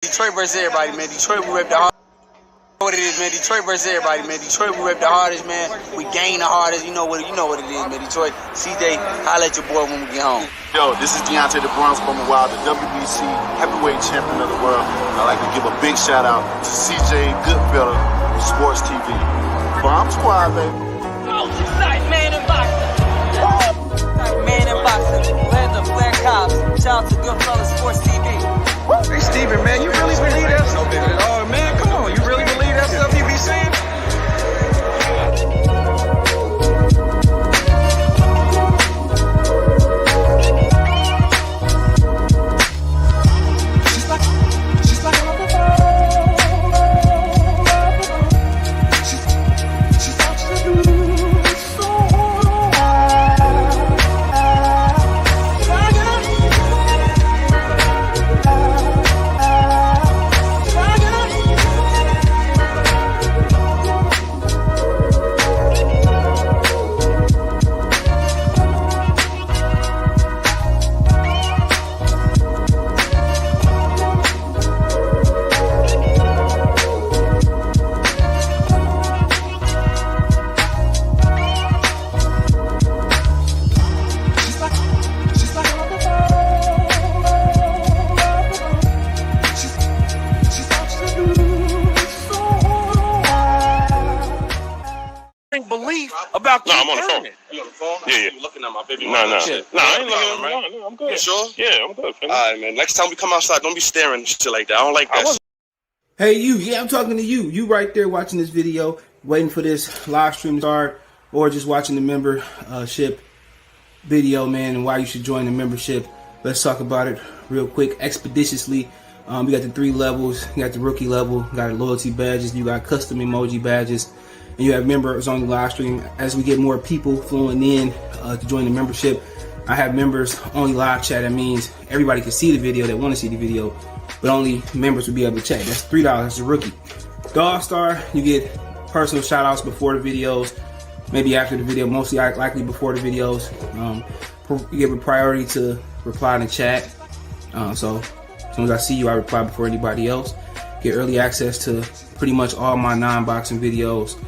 Detroit versus everybody, man. Detroit, we rep the hardest. What it is, man. Detroit versus everybody, man. Detroit, we rep the hardest, man. We gain the hardest. You know what it is, man. Detroit, CJ, holla at your boy when we get home. Yo, this is Deontay the Bronx from the Wild, the WBC heavyweight champion of the world. I'd like to give a big shout out to CJ Goodfellow, Sports TV. Bomb Squad, baby. Most exciting man in boxing. Exciting man in boxing. Landon Flair Cobbs. Shout out to Goodfellow Sports TV. Hey, Steven, man, you really believe that stuff? Oh, man, come on. You really believe that stuff you be saying? I'm on the phone. You on the phone? Yeah. You looking at my baby? No, I ain't looking at him. No, I'm good. You sure? Yeah, I'm good. All right, man. Next time we come outside, don't be staring shit like that. I don't like that. Hey, you. Yeah, I'm talking to you. You right there watching this video, waiting for this live stream to start, or just watching the membership video, man, and why you should join the membership. Let's talk about it real quick, expeditiously. We got the 3 levels. You got the rookie level, you got loyalty badges, you got custom emoji badges, and you have members on the live stream. As we get more people flowing in to join the membership, I have members only live chat. That means everybody can see the video that want to see the video, but only members will be able to chat. That's $3. That's a rookie. The All-Star, you get personal shout outs before the videos, maybe after the video, mostly likely before the videos. You give a priority to reply in the chat. So as soon as I see you, I reply before anybody else. Get early access to pretty much all my non-boxing videos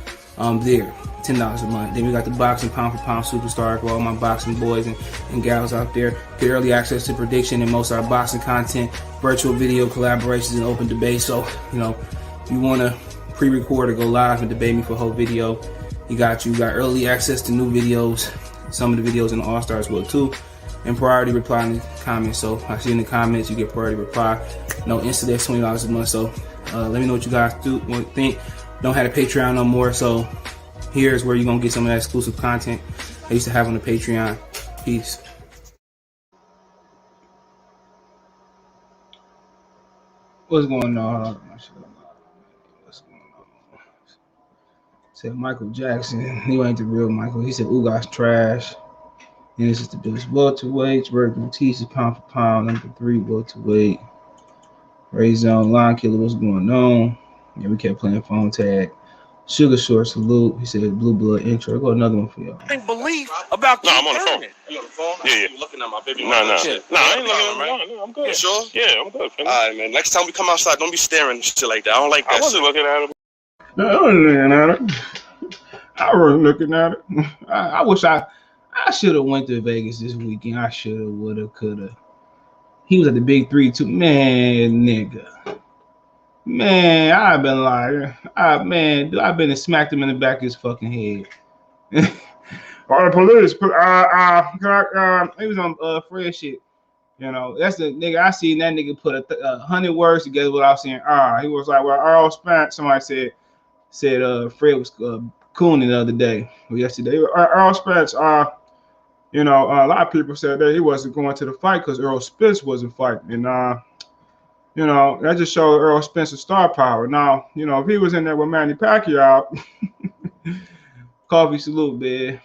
there. $10 a month. Then we got the boxing pound for pound superstar for all my boxing boys and gals out there. Get early access to prediction and most of our boxing content, virtual video collaborations, and open debate. So, if you want to pre-record or go live and debate me for a whole video, you got early access to new videos, some of the videos in the All-Star as well too, and priority reply in the comments. So I see in the comments you get priority reply. No insta, that's $20 a month. So let me know what you guys think. Don't have a Patreon no more, so here's where you're gonna get some of that exclusive content I used to have on the Patreon. Peace. What's going on? What's going on? Said Michael Jackson. He ain't the real Michael. He said Ugas trash. And this is the biggest welterweights. Bird Batista pound for pound. Number 3 welterweight. Ray Zone line killer. What's going on? Yeah, we kept playing phone tag. Sugar Short salute. He said blue blood intro. I got another one for y'all. I think believe about. I'm on the phone. You on the phone? Yeah. You looking at my baby? No, I ain't looking at him. No, I'm good. You sure? Yeah, I'm good. All right, man. Next time we come outside, don't be staring shit like that. I don't like that. I wasn't looking at him. No, I wasn't looking at it. I wasn't looking at it. I wish I should have went to Vegas this weekend. I should have, would have, could have. He was at the Big 3 too. Man, nigga. Man, I've been lying. I've been and smacked him in the back of his fucking head. All the police. He was on Fred shit. That's the nigga. I seen that nigga put 100 words together without saying He was like, well, Earl Spence. Somebody said Fred was cooning the other day or yesterday. Earl Spence. A lot of people said that he wasn't going to the fight because Earl Spence wasn't fighting, and that just showed Earl Spence's star power. Now, if he was in there with Manny Pacquiao, coffee salute, man.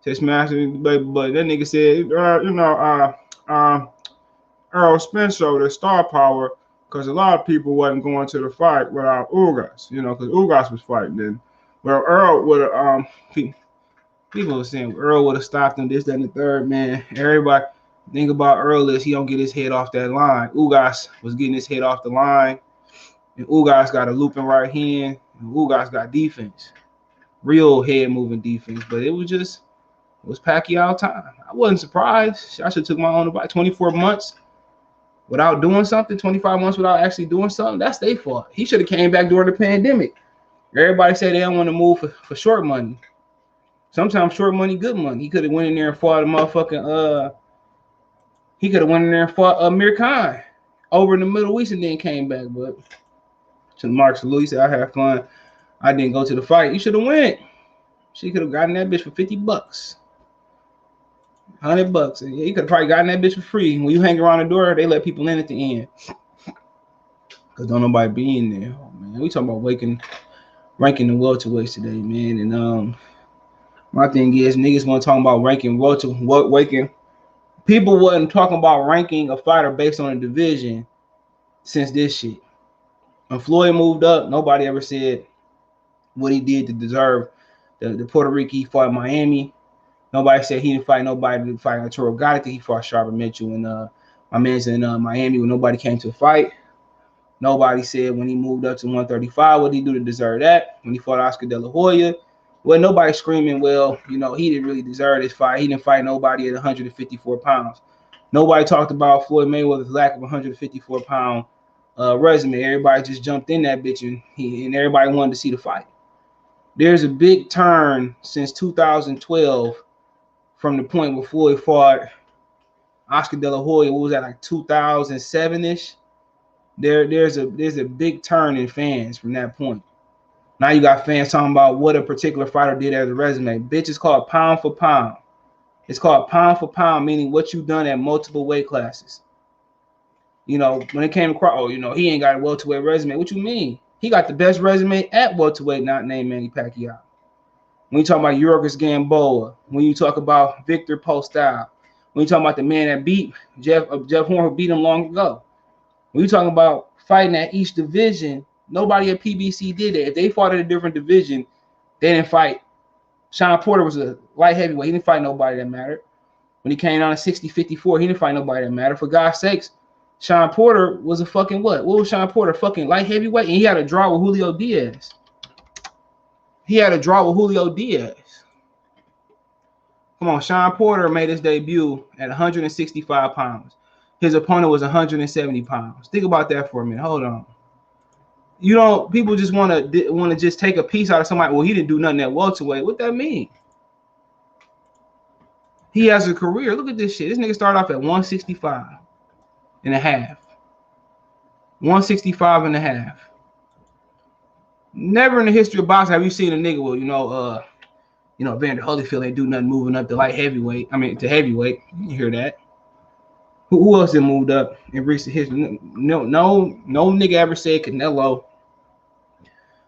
Just smashing baby, but that nigga said, Earl Spence showed his star power because a lot of people wasn't going to the fight without Ugas, because Ugas was fighting then. Well, Earl would have, people were saying Earl would have stopped him, this, that, and the third, man. Everybody, Thing about Earl is he don't get his head off that line. Ugas was getting his head off the line, and Ugas got a looping right hand, and Ugas got defense, real head moving defense. But it was Pacquiao time. I wasn't surprised. I should have took my own about 24 months without doing something, 25 months without actually doing something. That's their fault. He should have came back during the pandemic. Everybody say they don't want to move for short money. Sometimes short money, good money. He could have went in there and fought a motherfucking He could have went in there and fought Amir Khan over in the Middle East and then came back. But to Mark Salute, he said, I had fun. I didn't go to the fight. You should have went. She could have gotten that bitch for $50. $100. And he could have probably gotten that bitch for free. When you hang around the door, they let people in at the end. Because don't nobody be in there. Oh, man. We talking about ranking the welterweights today, man. And my thing is, niggas want to talk about ranking. People wasn't talking about ranking a fighter based on a division since this shit. When Floyd moved up, nobody ever said what he did to deserve the Puerto Rico he fought in Miami. Nobody said he didn't fight nobody to fight Arturo Gatti. He fought Sharper Mitchell and my man's in Miami when nobody came to the fight. Nobody said when he moved up to 135 what did he do to deserve that. When he fought Oscar De La Hoya, well, nobody screaming, well, he didn't really deserve this fight. He didn't fight nobody at 154 pounds. Nobody talked about Floyd Mayweather's lack of 154-pound resume. Everybody just jumped in that bitch and everybody wanted to see the fight. There's a big turn since 2012 from the point where Floyd fought Oscar De La Hoya. What was that, like 2007-ish? There's a big turn in fans from that point. Now you got fans talking about what a particular fighter did as a resume. Bitch, it's called pound for pound. It's called pound for pound, meaning what you've done at multiple weight classes. When it came to Crawford, he ain't got a welterweight resume. What you mean? He got the best resume at welterweight, not named Manny Pacquiao. When you talk about Yorgos Gamboa, when you talk about Victor Postal, when you talk about the man that beat Jeff Horn, who beat him long ago. When you talking about fighting at each division, nobody at PBC did it. If they fought at a different division, they didn't fight. Shawn Porter was a light heavyweight. He didn't fight nobody that mattered. When he came down to 60-54, he didn't fight nobody that mattered. For God's sakes, Shawn Porter was a fucking what? What was Shawn Porter? Fucking light heavyweight? And he had a draw with Julio Diaz. Come on, Shawn Porter made his debut at 165 pounds. His opponent was 170 pounds. Think about that for a minute. Hold on. People just want to just take a piece out of somebody. Well, he didn't do nothing at welterweight. What that mean? He has a career. Look at this shit. This nigga started off at 165 and a half. 165 and a half. Never in the history of boxing have you seen a nigga with, Vander Holyfield ain't do nothing moving up to light heavyweight. To heavyweight. You hear that? Who else that moved up in recent history? No nigga ever said Canelo.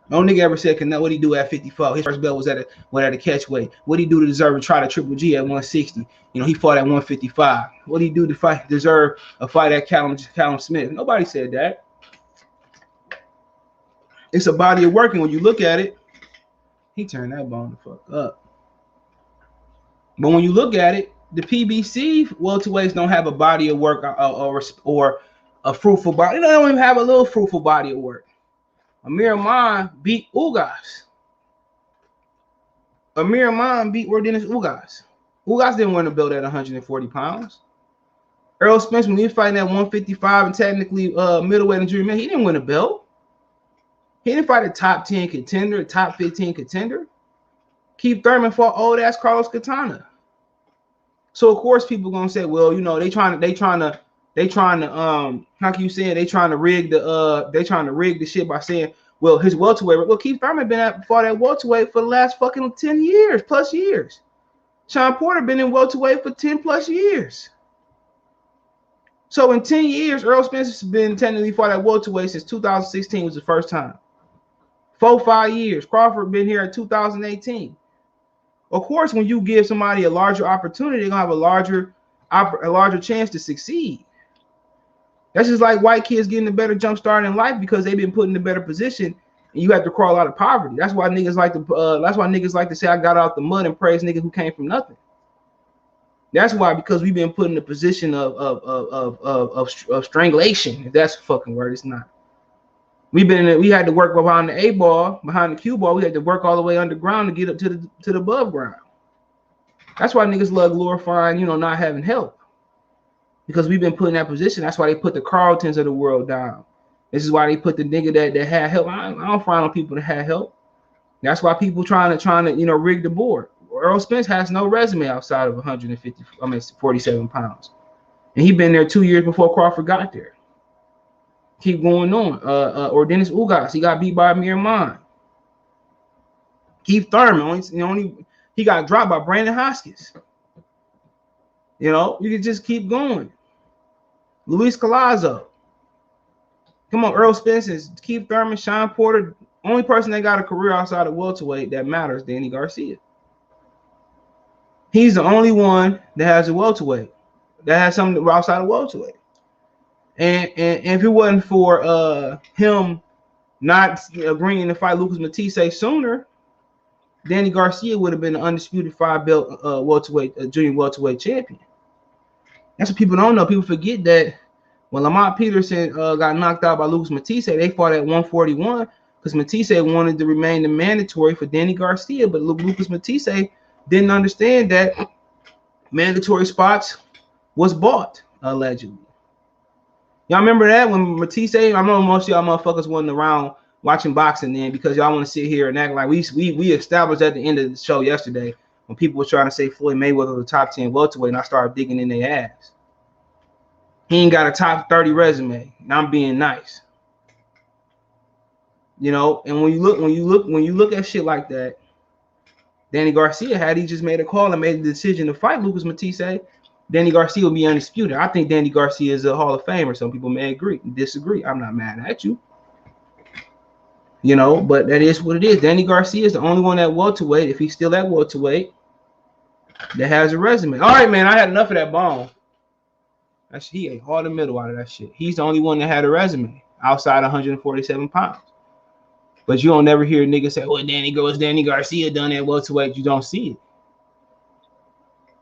No nigga ever said Canelo. What did he do at 54? His first belt was at a catchweight. What did he do to deserve to try to Triple G at 160? He fought at 155. What did he do to deserve a fight at Callum Smith? Nobody said that. It's a body of work, and when you look at it, he turned that bone the fuck up. But when you look at it, the PBC welterweights don't have a body of work or a fruitful body. They don't even have a little fruitful body of work. Amir Khan beat Ugas. Amir Khan beat Dennis Ugas. Ugas didn't win the belt at 140 pounds. Errol Spence, when he was fighting at 155 and technically middleweight and junior, he didn't win a belt. He didn't fight a top 10 contender, a top 15 contender. Keith Thurman fought old ass Carlos Katana. So of course people gonna say, well, they trying to how can you say it? They trying to rig the shit by saying, well, his welterweight. Well, Keith Thurman fought at welterweight for the last fucking 10 years plus years. Shawn Porter been in welterweight for 10 plus years. So in 10 years, Errol Spence has been technically fought at welterweight since 2016 was the first time. 4-5 years. Crawford been here in 2018. Of course, when you give somebody a larger opportunity, they're gonna have a larger chance to succeed. That's just like white kids getting a better jump start in life because they've been put in a better position, and you have to crawl out of poverty. That's why niggas like to say I got out the mud and praise niggas who came from nothing. That's why, because we've been put in a position of strangulation. If that's a fucking word, it's not. We had to work behind the A ball, behind the cue ball. We had to work all the way underground to get up to the above ground. That's why niggas love glorifying, not having help. Because we've been put in that position. That's why they put the Carltons of the world down. This is why they put the nigga that had help. I don't find on people that had help. That's why people trying to rig the board. Earl Spence has no resume outside of 47 pounds. And he been there 2 years before Crawford got there. Keep going on. Or Dennis Ugas, he got beat by Amir Mine. Keith Thurman, he got dropped by Brandon Hoskins. You can just keep going. Luis Collazo. Come on, Earl Spence, Keith Thurman, Shawn Porter. Only person that got a career outside of welterweight that matters, Danny Garcia. He's the only one that has a welterweight, that has something outside of welterweight. And if it wasn't for him not agreeing to fight Lucas Matisse sooner, Danny Garcia would have been the undisputed 5-belt junior welterweight champion. That's what people don't know. People forget that when Lamont Peterson got knocked out by Lucas Matisse, they fought at 141 because Matisse wanted to remain the mandatory for Danny Garcia, but Lucas Matisse didn't understand that mandatory spots was bought, allegedly. Y'all remember that when Matisse? I know most of y'all motherfuckers wasn't around watching boxing then, because y'all want to sit here and act like we established at the end of the show yesterday when people were trying to say Floyd Mayweather was the top 10 welterweight, and I started digging in their ass. He ain't got a top 30 resume, and I'm being nice. And when you look at shit like that, Danny Garcia, had he just made a call and made the decision to fight Lucas Matisse, Danny Garcia will be undisputed. I think Danny Garcia is a Hall of Famer. Some people may disagree. I'm not mad at you. But that is what it is. Danny Garcia is the only one at welterweight, if he's still at welterweight, that has a resume. All right, man, I had enough of that bone. He ate hard the middle out of that shit. He's the only one that had a resume outside 147 pounds. But you don't never hear niggas say, well, Danny Garcia done at welterweight. You don't see it.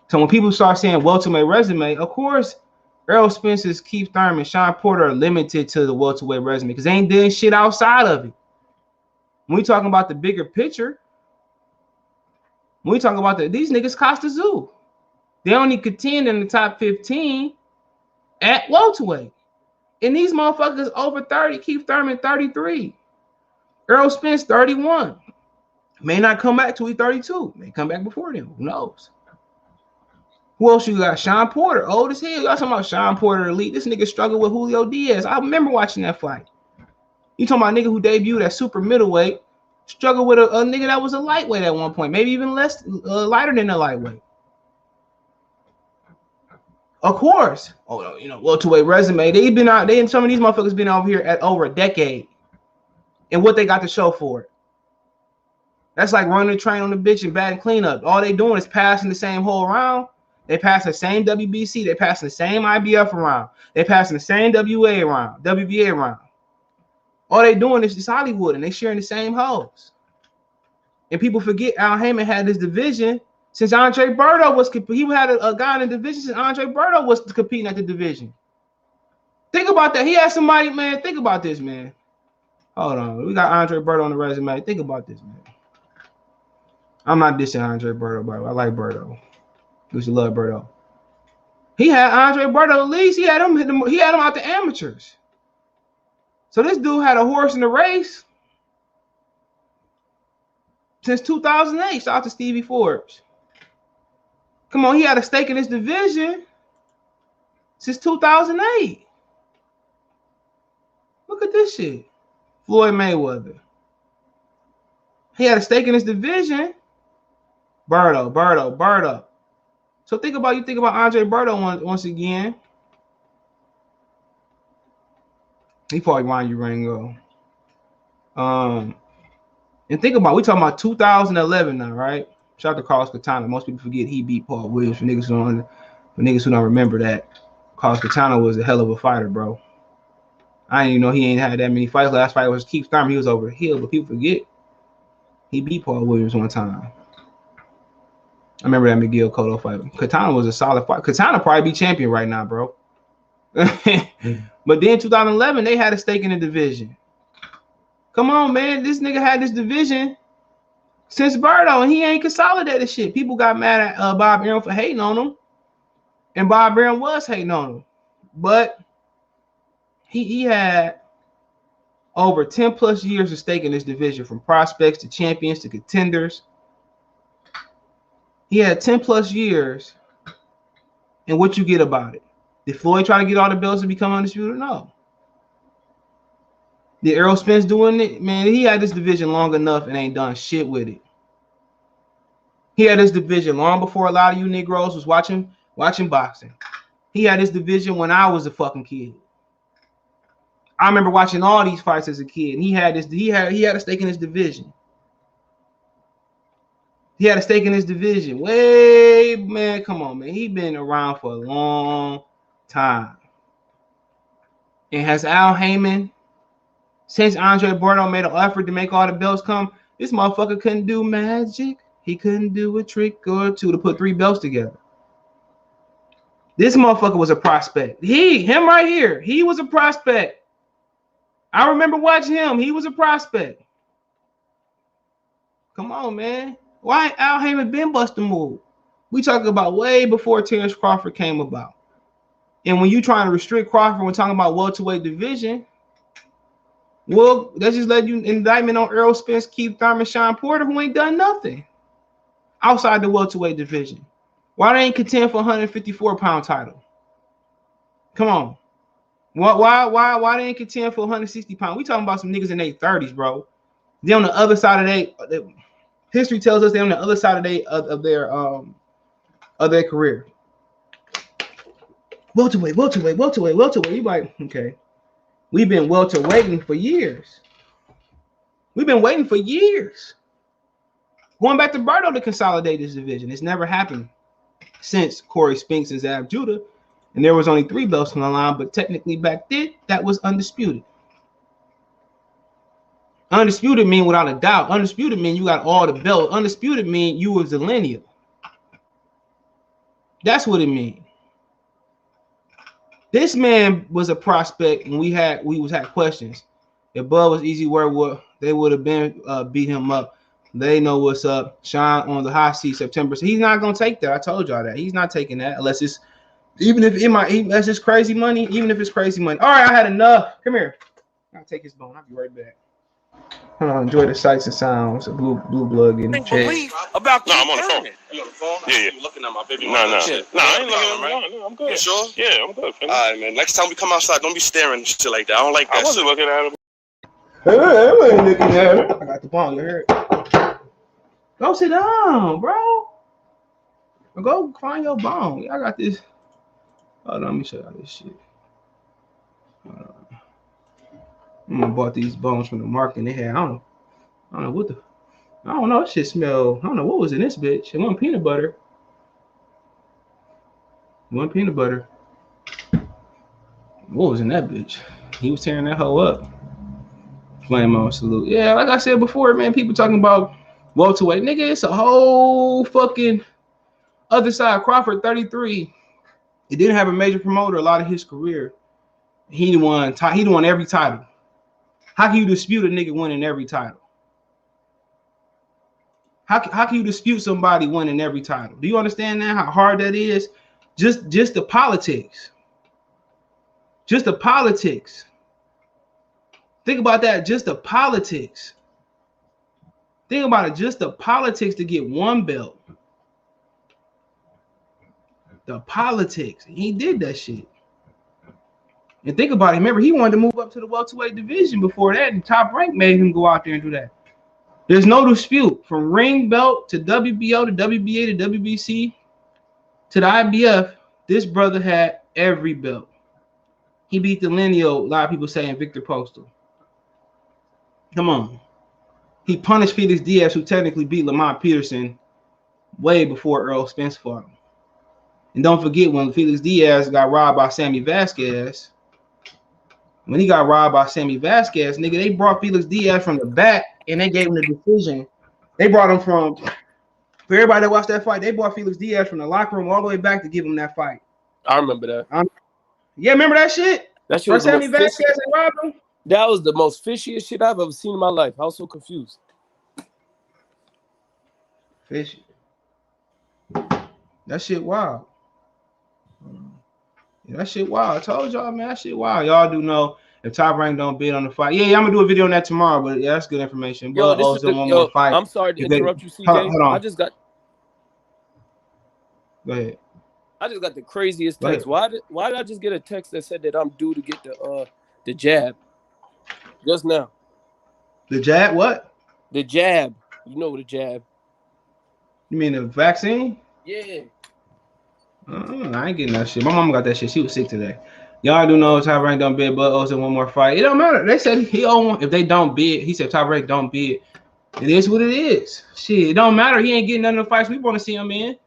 So when people start saying welterweight resume, of course, Earl Spence's, Keith Thurman, Shawn Porter are limited to the welterweight resume because they ain't doing shit outside of it. When we talking about the bigger picture, when we talk about these niggas cost the zoo. They only contend in the top 15 at welterweight. And these motherfuckers over 30, Keith Thurman 33. Earl Spence 31. May not come back till he's 32. May come back before then. Who knows? Who else you got? Shawn Porter, old as hell. Y'all talking about Shawn Porter elite. This nigga struggled with Julio Diaz. I remember watching that fight. You talking about a nigga who debuted at super middleweight, struggled with a nigga that was a lightweight at one point, maybe even less lighter than a lightweight. Of course. Welterweight resume. Some of these motherfuckers been over here at over a decade. And what they got to show for it. That's like running the train on the bitch and batting cleanup. All they doing is passing the same hole around. They pass the same WBC. They passing the same IBF around. They passing the same WBA around. All they doing is just Hollywood, and they sharing the same hoes. And people forget Al Heyman had this division since Andre Berto was competing. He had a guy in the division since Andre Berto was competing at the division. Think about that. He had somebody, man. Think about this, man. Hold on. We got Andre Berto on the resume. Think about this, man. I'm not dissing Andre Berto, bro. I like Berto. We should love Berto. He had Andre Berto at least. He had him out the amateurs. So this dude had a horse in the race since 2008. Shout out to Stevie Forbes. Come on, he had a stake in this division since 2008. Look at this shit. Floyd Mayweather. He had a stake in this division. Berto. So think about Andre Berto once again. He probably Ryan Urango. And think about, we talking about 2011 now, right? Shout out to Carlos Katana. Most people forget he beat Paul Williams. For niggas who don't remember that, Carlos Katana was a hell of a fighter, bro. I didn't even know he ain't had that many fights. Last fight was Keith Thurman. He was over the hill, but people forget he beat Paul Williams one time. I remember that McGill Cotto fight. Katana was a solid fight. Katana probably be champion right now, bro. But then 2011, they had a stake in the division. Come on, man. This nigga had this division since Birdo, and he ain't consolidated shit. People got mad at Bob Arum for hating on him. And Bob Arum was hating on him. But he had over 10 plus years of stake in this division, from prospects to champions to contenders. He had 10 plus years. And what you get about it? Did Floyd try to get all the belts to become undisputed? No. Did Errol Spence doing it? Man, he had this division long enough and ain't done shit with it. He had this division long before a lot of you Negroes was watching boxing. He had this division when I was a fucking kid. I remember watching all these fights as a kid, and he had a stake in his division. He had a stake in his division. Man, come on, man. He been around for a long time. And has Al Heyman, since Andre Bordeaux made an effort to make all the belts come, this motherfucker couldn't do magic. He couldn't do a trick or two to put 3 belts together. This motherfucker was a prospect. Him right here, he was a prospect. I remember watching him. He was a prospect. Come on, man. Why ain't Al Heyman been busting move? We talking about way before Terence Crawford came about. And when you trying to restrict Crawford when talking about welterweight division, well, that's just let you indictment on Errol Spence, Keith Thurman, Shawn Porter, who ain't done nothing outside the welterweight division. Why they ain't contend for 154-pound title? Come on. Why they ain't contend for 160 pounds? We talking about some niggas in their 30s, bro. They on the other side of history tells us they on the other side of their career. Welterweight. You like, okay. We've been welterweighting for years. We've been waiting for years. Going back to Birdo to consolidate this division. It's never happened since Corey Spinks and Zab Judah. And there was only 3 belts on the line, but technically back then, that was undisputed. Undisputed mean without a doubt. Undisputed mean you got all the belts. Undisputed mean you was the lineal. That's what it means. This man was a prospect, and we had questions. If Bud was easy work, they would have been beat him up. They know what's up. Shawn on the hot seat September. So he's not gonna take that. I told y'all that. He's not taking that unless it's that's just crazy money. Even if it's crazy money. All right, I had enough. Come here. I'll take his bone. I'll be right back. Enjoy the sights and sounds of blue blood getting believe about I'm on the phone. You on the phone? Yeah. You looking at my baby? No, I ain't looking at him. No, I'm good. You sure? Yeah, I'm good. All right, man. Next time we come outside, don't be staring shit like that. I don't like that. I wasn't looking at him. Hey, I wasn't looking at him. I got the bone. You heard? Go sit down, bro. Go find your bone. I got this. Hold on, let me show y'all this shit. I bought these bones from the market and they had, I don't know, that shit smell. I don't know what was in this bitch. It wasn't peanut butter. What was in that bitch? He was tearing that hoe up. Flame on salute. Yeah, like I said before, man, people talking about welterweight. Nigga, it's a whole fucking other side. Crawford, 33. He didn't have a major promoter a lot of his career. He won every title. How can you dispute a nigga winning every title? How can you dispute somebody winning every title? Do you understand that? How hard that is? Just the politics. Just the politics. Think about that. Just the politics. Think about it. Just the politics to get one belt. The politics. He did that shit. And think about it. Remember, he wanted to move up to the welterweight division before that. And Top Rank made him go out there and do that. There's no dispute. From ring belt to WBO to WBA to WBC to the IBF, this brother had every belt. He beat the lineal, a lot of people saying Victor Postal. Come on. He punished Felix Diaz, who technically beat Lamont Peterson way before Errol Spence fought him. And don't forget, when Felix Diaz got robbed by Sammy Vasquez, nigga, they brought Felix Diaz from the back and they gave him the decision. They brought him from For everybody that watched that fight, they brought Felix Diaz from the locker room all the way back to give him that fight. I remember that. Yeah, remember that shit? That shit was Sammy Vasquez and Robin. That was the most fishiest shit I've ever seen in my life. I was so confused. Fishy. That shit wild. Yeah, that shit wild. I told y'all, man, that shit wild. Y'all do know if Top Rank don't bid on the fight. Yeah, I'm gonna do a video on that tomorrow, but yeah, that's good information. Yo, But also one more fight. I'm sorry to interrupt you, CJ. Hold on. I just got. Go ahead. I just got the craziest text. Why did I just get a text that said that I'm due to get the jab just now? The jab? What? The jab. You know the jab. You mean the vaccine? Yeah. I ain't getting that shit. My mama got that shit. She was sick today. Y'all do know Top Rank don't bid, but also one more fight. It don't matter. They said he own one. If they don't bid, he said Top Rank don't bid. It is what it is. Shit, it don't matter. He ain't getting none of the fights we want to see him in.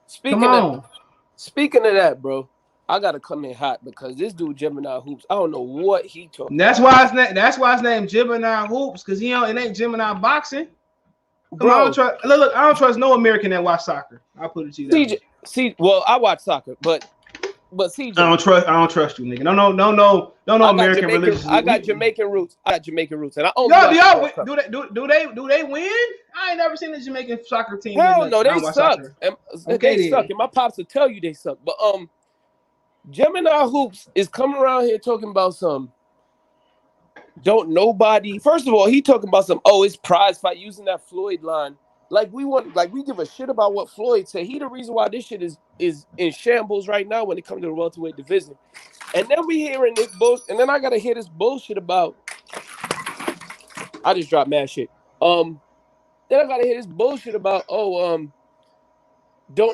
Speaking of that, bro, I gotta come in hot because this dude Gemini Hoops, I don't know what he talking. That's why his name Gemini Hoops, because it ain't Gemini Boxing. Bro, I don't trust no American that watch soccer. I'll put it to you. Well, I watch soccer, but CJ, I don't trust you, nigga. No American religious. I got Jamaican roots. And I only do they win? I ain't never seen a Jamaican soccer team. Hell no, they suck. They suck, and my pops will tell you they suck. But Gemini Hoops is coming around here talking about some. Don't nobody. First of all, he talking about some. Oh, it's prize fight using that Floyd line. We give a shit about what Floyd said. He the reason why this shit is in shambles right now when it comes to the welterweight division. And then we hearing this bullshit, and then I gotta hear this bullshit about. I just dropped mad shit. Then I gotta hear this bullshit about. Don't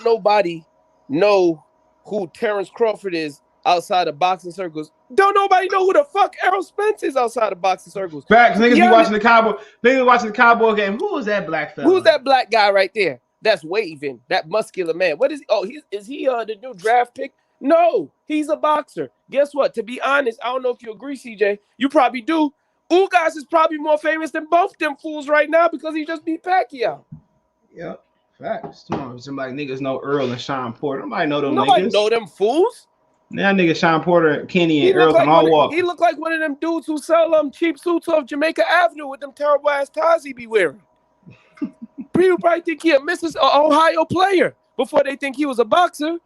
nobody know who Terence Crawford is outside of boxing circles. Don't nobody know who the fuck Errol Spence is outside of boxing circles. Facts. Niggas be watching the Cowboy. Niggas watching the Cowboy game. Who is that black fella? Who's that black guy right there? That's waving. That muscular man. What is he? Oh, is he the new draft pick? No, he's a boxer. Guess what? To be honest, I don't know if you agree, CJ. You probably do. Ugas is probably more famous than both them fools right now because he just beat Pacquiao. Yep. Facts. Somebody niggas know Earl and Shawn Porter. Nobody know them niggas. Nobody know them fools. Now niggas Shawn Porter, Kenny, and Earl can all walk. He look like one of them dudes who sell cheap suits off Jamaica Avenue with them terrible ass ties he be wearing. People probably think he a Mrs. Ohio player before they think he was a boxer.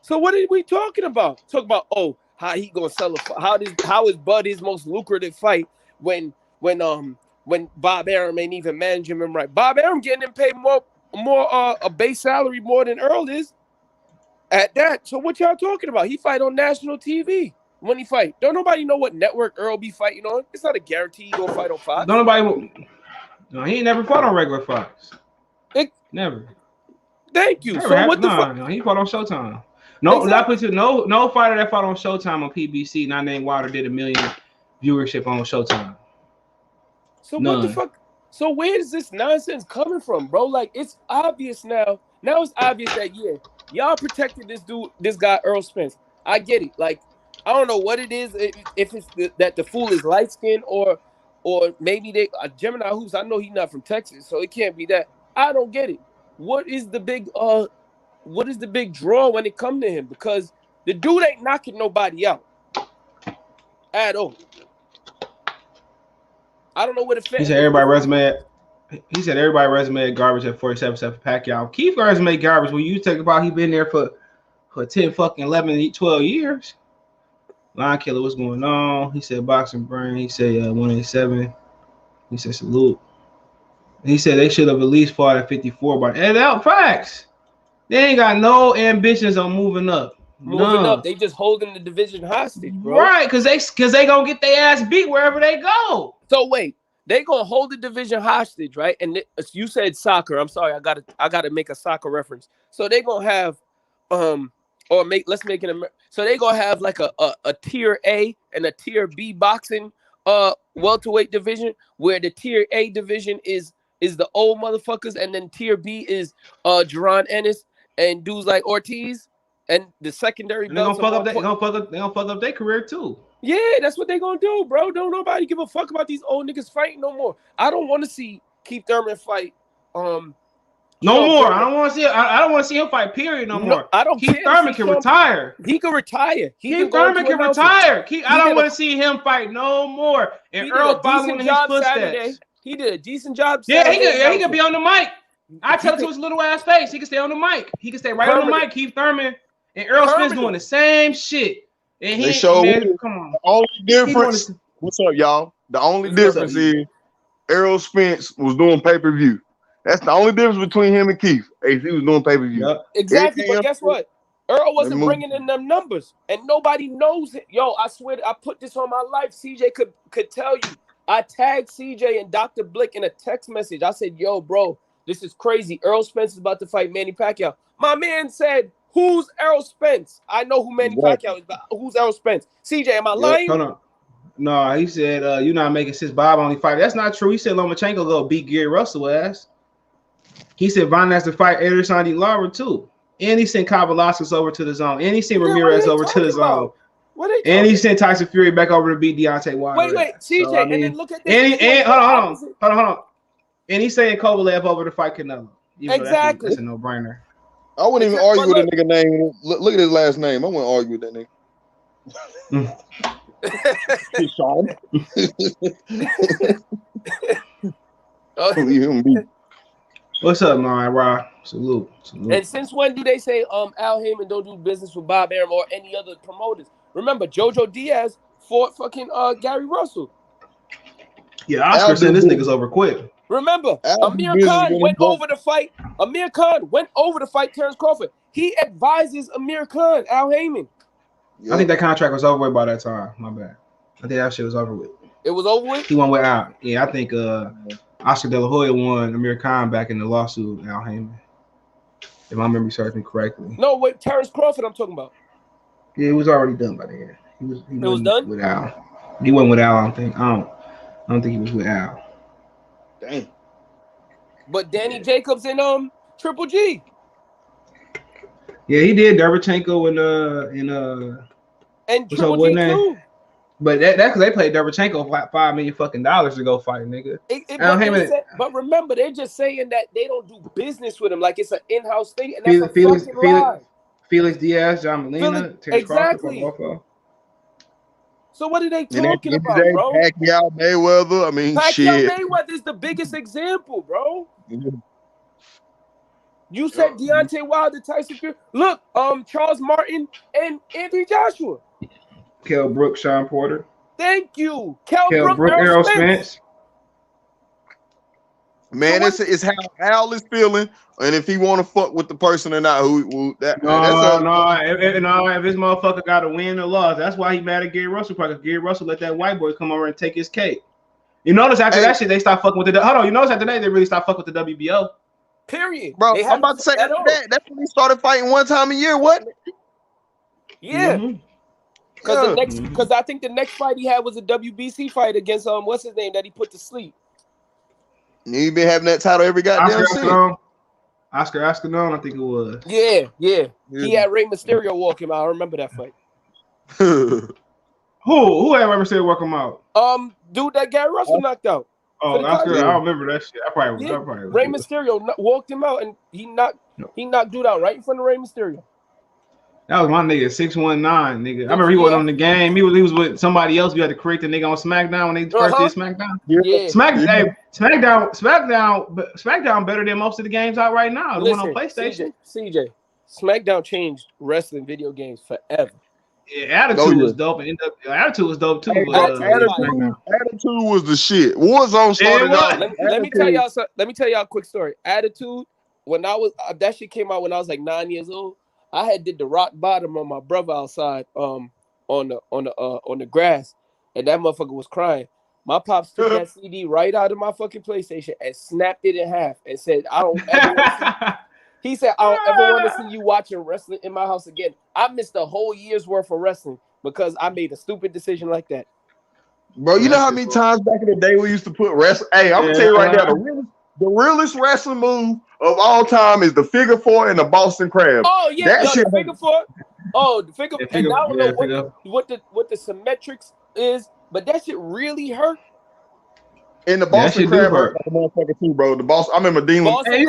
So what are we talking about? Talk about how he gonna sell how is Bud his most lucrative fight when Bob Arum ain't even managing him right. Bob Arum getting him paid more a base salary more than Earl is. At that, so what y'all talking about? He fight on national TV when he fight. Don't nobody know what network Earl be fighting on. It's not a guarantee he gonna fight on Fox. Don't nobody. No, he ain't never fought on regular Fox. Never. Thank you. Never so what the fuck? No, he fought on Showtime. No, exactly. No fighter that fought on Showtime on PBC, not named Wilder, did 1 million viewership on Showtime. So what the fuck? So where is this nonsense coming from, bro? Like it's obvious now. Now it's obvious that y'all protected this guy Earl Spence. I get it. Like I don't know what it is. If it's that the fool is light skinned or maybe they Gemini Hoops. I know he's not from Texas, so it can't be that. I don't get it. What is the big draw when it comes to him? Because the dude ain't knocking nobody out at all. I don't know what it. He said everybody resume garbage at 47 for Pacquiao. Keith resume garbage when you talk about he been there for 10 fucking 11, 12 years. Line killer, what's going on? He said boxing brain. He said 187. He said salute. He said they should have at least fought at 54, but out facts. They ain't got no ambitions on moving up. Moving up, they just holding the division hostage, bro. Right, because they gonna get their ass beat wherever they go. So wait, they gonna hold the division hostage, right? And you said soccer. I'm sorry, I gotta make a soccer reference. So they gonna have let's make it so they gonna have like a tier A and a tier B boxing welterweight division, where the tier A division is the old motherfuckers, and then tier B is Jerron Ennis and dudes like Ortiz, and the secondary belts. They gonna fuck up their career too. Yeah, that's what they gonna do, bro. Don't nobody give a fuck about these old niggas fighting no more. I don't want to see Keith Thurman fight No more. I don't want to see. I don't want to see him fight. Period. No more. I don't care. Keith Thurman can retire. He can retire. Keith Thurman can retire. I don't want to see him fight no more. And Earl following in his footsteps. He did a decent job. Yeah, he could be on the mic. I tell it to his little ass face. He can stay on the mic. He can stay right on the mic. Keith Thurman and Earl Spence doing the same shit. And they showed come on. The only difference. What's up, y'all? The only difference is Errol Spence was doing pay-per-view. That's the only difference between him and Keith. He was doing pay-per-view. Yep. Exactly, but guess what? Earl wasn't bringing in them numbers, and nobody knows it. Yo, I swear, I put this on my life. CJ could tell you. I tagged CJ and Dr. Blick in a text message. I said, yo, bro, this is crazy. Earl Spence is about to fight Manny Pacquiao. My man said, who's Errol Spence? I know who Manny Pacquiao is, but who's Errol Spence? CJ, am I lying? Hold on. No, he said, you're not making sense. Bob only fight. That's not true. He said Lomachenko go beat Gary Russell ass. He said Von has to fight Anderson Lara too. And he sent Kavalauskas over to the zone. And he sent Ramirez over to the zone. And he sent Tyson Fury back over to beat Deontay Wilder. Wait, CJ, so, and then look at this. And hold on. And he's saying Kovalev over to fight Canelo. Exactly. That's a no-brainer. I wouldn't even argue with that nigga name. Look at his last name. I wouldn't argue with that nigga. Shawn. Leave him be. What's up, man? Rob? Salute. And since when do they say Al Heyman don't do business with Bob Arum or any other promoters? Remember, Jojo Diaz fought fucking Gary Russell. Yeah, Oscar sent this niggas over quick. Remember, Amir Khan went over to fight. Amir Khan went over to fight Terence Crawford. He advises Amir Khan, Al Heyman. I think that contract was over with by that time. My bad. I think that shit was over with. It was over with? He went without. Yeah, I think Oscar De La Hoya won Amir Khan back in the lawsuit, Al Heyman. If my memory serves me correctly. No, wait, Terence Crawford I'm talking about. Yeah, it was already done by then. It was done? With Al. He went with Al, I don't think. I don't think he was with Al. Dang. But Danny Jacobs and Triple G. Yeah, he did Derevchenko and Triple G too. But that's because they paid Derevchenko $5 million fucking to go fight, nigga. But remember, they're just saying that they don't do business with him, like it's an in-house thing, and that's a fucking lie. Felix Diaz, John Molina, Terence exactly. Crawford. So what are they talking about, bro? Pacquiao Mayweather. I mean, shit. Mayweather is the biggest example, bro. You said Deontay Wilder, Tyson Fury. Look, Charles Martin and Anthony Joshua. Kell Brook, Sean Porter. Thank you. Kell Brook, Errol Spence. Man, it's how Al is feeling, and if he want to fuck with the person or not. If this motherfucker got to win or loss, that's why he mad at Gary Russell. Because Gary Russell let that white boy come over and take his cake. You notice after that shit, they stopped fucking with the. Hold on, you notice after that they really stopped fucking with the WBO. Period, bro. I'm about to say that's when he started fighting one time a year. What? Yeah. Because I think the next fight he had was a WBC fight against what's his name that he put to sleep. He been having that title every goddamn season. Oscar Ascandon, I think it was. Yeah. He had Rey Mysterio walk him out. I remember that fight. Who had Rey Mysterio walk him out? Dude that Gary Russell knocked out. Oh, Oscar, I don't remember that shit. I probably Rey Mysterio walked him out and he knocked dude out right in front of Rey Mysterio. That was my nigga, 619, nigga. I remember he wasn't on the game. He was with somebody else. We had to correct the nigga on SmackDown when they first did SmackDown. Yeah. SmackDown better than most of the games out right now. The one on PlayStation. CJ, SmackDown changed wrestling video games forever. Yeah, Attitude was dope, and Attitude was dope too. Attitude was the shit. Warzone started out. Let me tell y'all a quick story. Attitude, when I was that shit came out when I was like 9 years old. I had did the rock bottom on my brother outside on the grass, and that motherfucker was crying. My pops took that CD right out of my fucking PlayStation and snapped it in half and said, "I don't ever want to see." He said, "I don't ever want to see you watching wrestling in my house again." I missed a whole year's worth of wrestling because I made a stupid decision like that. Bro, you know how many times back in the day we used to put wrestling? Hey, I'm gonna tell you right now, the realest wrestling move of all time is the figure four and the Boston Crab. Oh yeah, the figure four. Oh, the figure. And I don't know what the symmetrics is, but that shit really hurt. And the Boston Crab hurt like a motherfucker too, bro. The Boston, I remember Dean. Boston Ain't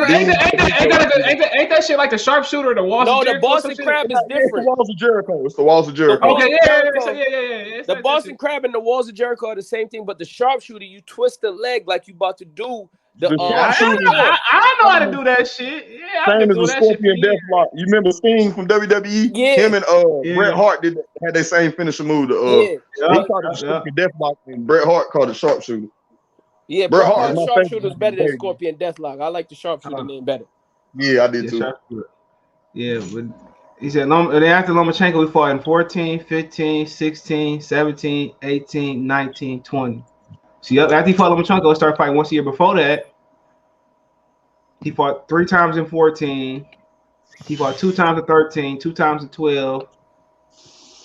that shit like the sharpshooter, the walls of Jericho? No, the Boston Crab is different. It's the walls of Jericho. It's the walls of Jericho. Okay, yeah. The Boston Crab and the walls of Jericho are the same thing, but the sharpshooter, you twist the leg like you about to do the I know how to do that shit. Yeah, same as the Scorpion Deathlock. You remember Sting from WWE? Yeah. Him and Bret Hart had that same finisher move. He called it Scorpion Deathlock, and Bret Hart called it sharpshooter. Yeah, Bret Hart sharpshooter is better than Scorpion Deathlock. I like the sharpshooter name better. Yeah, I did too. Yeah, but he said after Lomachenko, we fought in 14, 15, 16, 17, 18, 19, 20. See, after he fought Lomachenko, he started fighting once a year before that. He fought 3 times in 14. He fought 2 times in 13, 2 times in 12,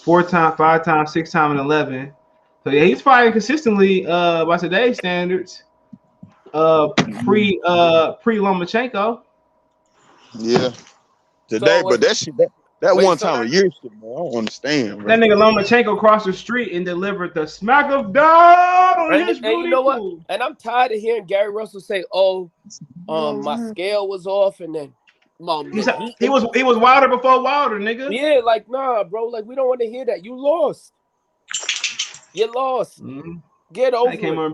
4 times, 5 times, 6 times in 11. So yeah, he's fighting consistently by today's standards. Pre Lomachenko. Yeah. Today, but that shit that one time a year shit, man. I don't understand, bro. That nigga Lomachenko crossed the street and delivered the smack of dawn on his booty. You know what? And I'm tired of hearing Gary Russell say, my scale was off, and then he was Wilder before Wilder, nigga. Yeah, like nah, bro. Like we don't want to hear that. You lost. You lost. Mm-hmm. Get over he came on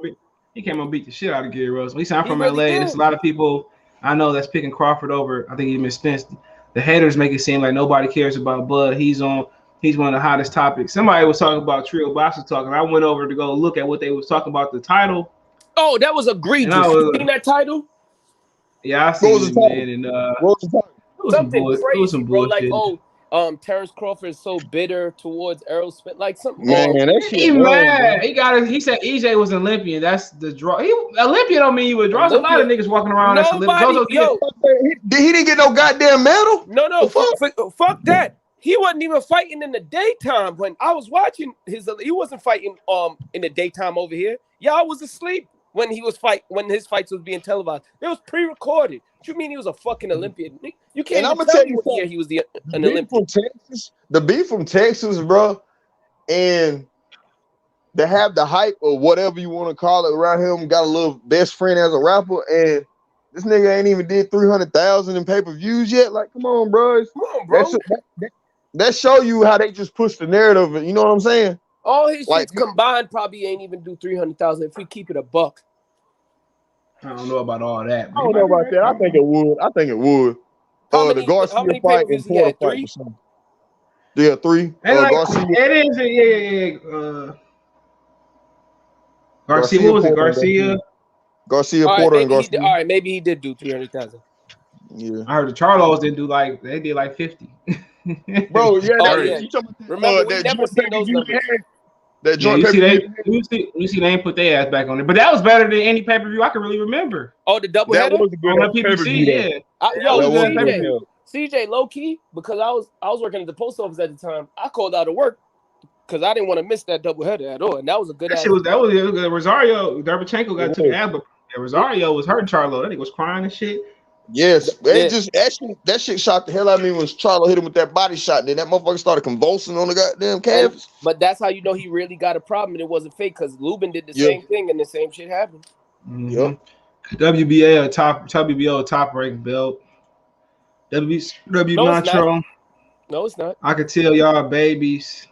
beat the shit out of Gary Russell. At least I'm from really LA. did. There's a lot of people I know that's picking Crawford over. I think even Spence. The haters make it seem like nobody cares about Bud. He's one of the hottest topics. Somebody was talking about Trio Boxer talking. I went over to go look at what they was talking about the title. Oh, that was egregious. You seen that title? Yeah, I seen it, man. And what was the title? It was some bullshit. Bro, like Terence Crawford is so bitter towards Errol Spence. Like something. Man, that shit. He mad. He said EJ was Olympian. That's the draw. Olympian don't mean you would draw. There's a lot of niggas walking around that's Olympian. He didn't get no goddamn medal. No. Fuck that. He wasn't even fighting in the daytime when I was watching he wasn't fighting in the daytime over here. Y'all was asleep when his fights was being televised. It was pre-recorded. What you mean he was a fucking Olympian? You can't even tell me what year he was an Olympian. From Texas, the beef from Texas, bro, and to have the hype or whatever you want to call it around him, got a little best friend as a rapper, and this nigga ain't even did 300,000 in pay-per-views yet. Like, come on, bro. That show you how they just push the narrative. You know what I'm saying? All his shits combined probably ain't even do 300,000 if we keep it a buck. I don't know about all that. I don't know about that. I think it would. The Garcia fight and Porter fight. 3? Yeah, 3. Garcia. It is. Yeah. Garcia. What was it? Garcia, Porter, and Garcia. All right, maybe he did do 300,000. Yeah. I heard the Charlos didn't do they did like 50. Bro, yeah. You remember we never seen those numbers. That joint you see they ain't put their ass back on it, but that was better than any pay-per-view I could really remember. Oh, the double that header? Was a good PPC, CJ, low key, because I was working at the post office at the time. I called out of work because I didn't want to miss that double header at all, and that was a good. That was Rosario. Derbychenko got took ass, but Rosario was hurting Charlo. That nigga was crying and shit. Yes, that shit shocked the hell out of me when Charlo hit him with that body shot. Then that motherfucker started convulsing on the goddamn canvas. But that's how you know he really got a problem and it wasn't fake because Lubin did the same thing and the same shit happened. Mm-hmm. Yep. WBO top ranked belt. Nitro. No, it's not. I could tell y'all babies.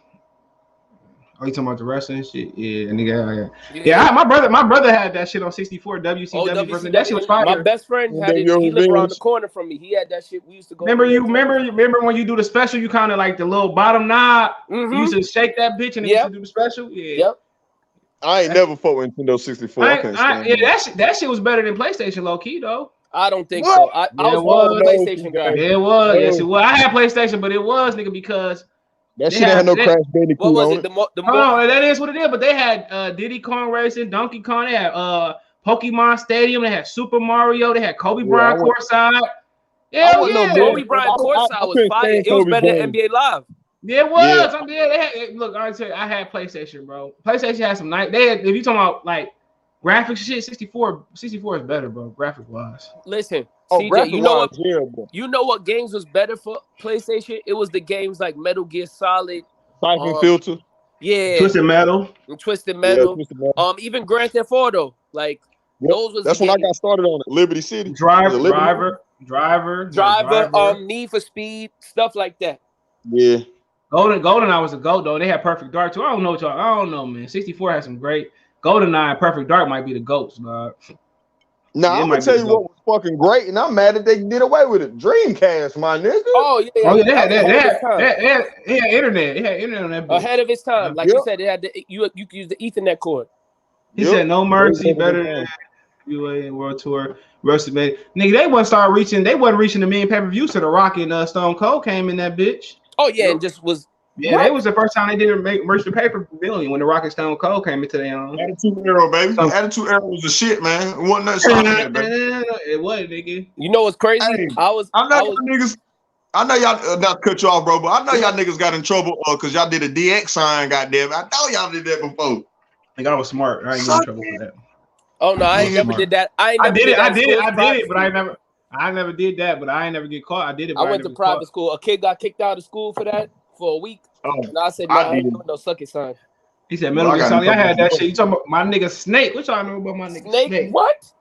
Oh, you talking about the wrestling shit? Yeah, nigga. Yeah, my brother had that shit on 64 WCW versus that shit was fire. My best friend had it. He lived around the corner from me. He had that shit. We used to go. Remember when you do the special? You kind of like the little bottom knob. You used to shake that bitch and then used to do the special. Yeah. Yep. I ain't never fought with Nintendo 64. That shit was better than PlayStation low key though. I don't think so. I was a PlayStation guy. Yeah, it was. Yes, it was. I had PlayStation, but it was nigga because. That shit had no Crash Bandicoot on it. That is what it is. But they had Diddy Kong Racing, Donkey Kong. They had Pokemon Stadium. They had Super Mario. They had Kobe Bryant courtside. Kobe Bryant courtside was fire. It was better than NBA Live. Yeah, it was. Look, I tell you, I had PlayStation, bro. PlayStation had some night. If you talking about like graphics shit, 64 is better, bro. Graphic wise. Listen. CJ, you know what games was better for PlayStation? It was the games like Metal Gear Solid, Siphon Filter, Twisted Metal, Even Grand Theft Auto. Like Those was That's when I got started on it. Liberty City. Driver. Need for Speed, stuff like that. Yeah. GoldenEye was a GOAT though. They had Perfect Dark too. I don't know, man. 64 had some great. GoldenEye and Perfect Dark might be the GOATs, dog. Now I'm gonna tell you what was fucking great, and I'm mad that they did away with it. Dreamcast, my nigga. Oh yeah, they had internet. It had internet on that bitch. Ahead of its time, like you said, it had you could use the Ethernet cord. He said No Mercy better than UA World Tour. WrestleMania. Nigga, they wasn't reaching the million pay-per-views to The Rock and Stone Cold came in that bitch. Oh yeah, and just was. Yeah, that was the first time they didn't merch the pay-per-view when The Rock and Stone Cold came into their own. Attitude Era, baby. Attitude Era was the shit, man. It wasn't that shit, baby. It was, nigga. You know what's crazy? Hey, I know y'all not to cut you off, bro, but I know y'all niggas got in trouble because y'all did a DX sign, goddamn. I know y'all did that before. Nigga, I was smart. I ain't getting in trouble for that. Oh no, I ain't never did that. I did it, but I never did that, but I ain't never get caught. I did it. I went to private school. A kid got kicked out of school for that for a week. And I said, I ain't doing no suck it sign. He said, Metal Gear Solid. I had that shit. You talking about my nigga Snake? What y'all know about my nigga Snake? What?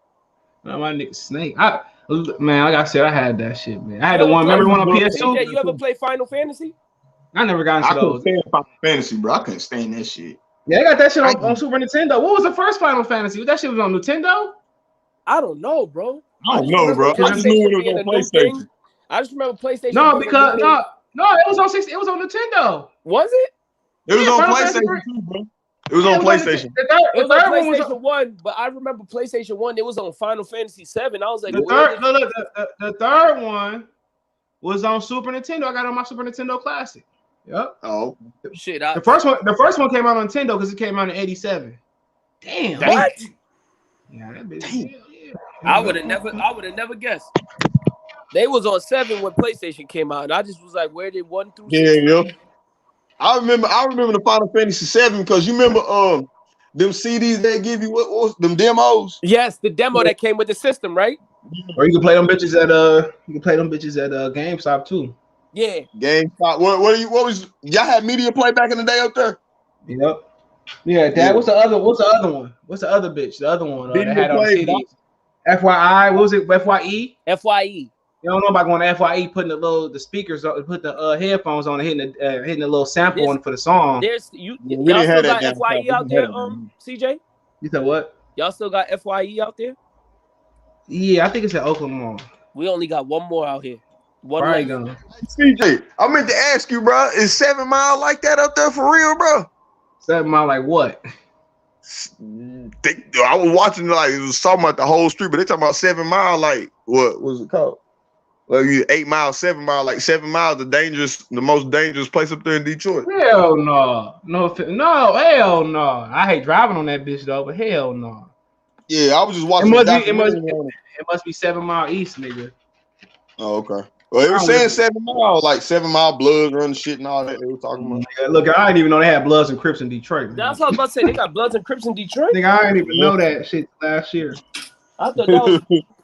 No, my nigga Snake. Man, like I said, I had that shit, man. I had the one. Remember the one on PS2? You ever play Final Fantasy? I never got into those. Stand Final Fantasy, bro. I couldn't stand that shit. Yeah, I got that shit on Super Nintendo. What was the first Final Fantasy? That shit was on Nintendo? I don't know, bro. I don't know, bro. I just knew it was on PlayStation. I just remember PlayStation. No, because no, it was on 60. It was on Nintendo. Was it? It was on PlayStation too, bro. It was on PlayStation. It was on PlayStation 1, but I remember PlayStation 1. It was on Final Fantasy 7. I was like, the third one was on Super Nintendo. I got it on my Super Nintendo Classic. Yep. Oh shit! The first one came out on Nintendo because it came out in '87. Damn. What? Yeah, that bitch. Yeah. I would have never guessed. They was on 7 when PlayStation came out, and I just was like, where did 1 through 6? Yeah. I remember the Final Fantasy 7 because you remember them CDs they give you what was them demos? Yes, the demo that came with the system, right? Or you can play them bitches at GameStop too. Yeah. GameStop. What was y'all had media play back in the day up there? Yep. Yeah, Dad. What's the other one? What's the other bitch? The other one that had on CDs. FYI, what was it? FYE? FYE. You don't know about going to FYE, putting the speakers on, put the headphones on, and hitting the little sample on for the song. Y'all still got FYE out there, CJ? You said what? Y'all still got FYE out there? Yeah, I think it's at Oakland Mall. We only got one more out here. Probably gone. CJ, I meant to ask you, bro. Is 7 Mile like that up there for real, bro? 7 Mile like what? I was watching like it was talking about the whole street, but they talking about 7 Mile like what was it called? Like 8 Mile, 7 Mile, like 7 Mile, the most dangerous place up there in Detroit. Hell no, hell no. I hate driving on that bitch though, but hell no. Yeah, I was just watching. It must be 7 Mile East, nigga. Oh, okay. Well, it was saying 7 Mile, like 7 Mile Bloods running shit and all that. They were talking about. Look, I didn't even know they had Bloods and Crips in Detroit. That's what I was about to say. They got Bloods and Crips in Detroit. I didn't even know that shit last year. I thought that was.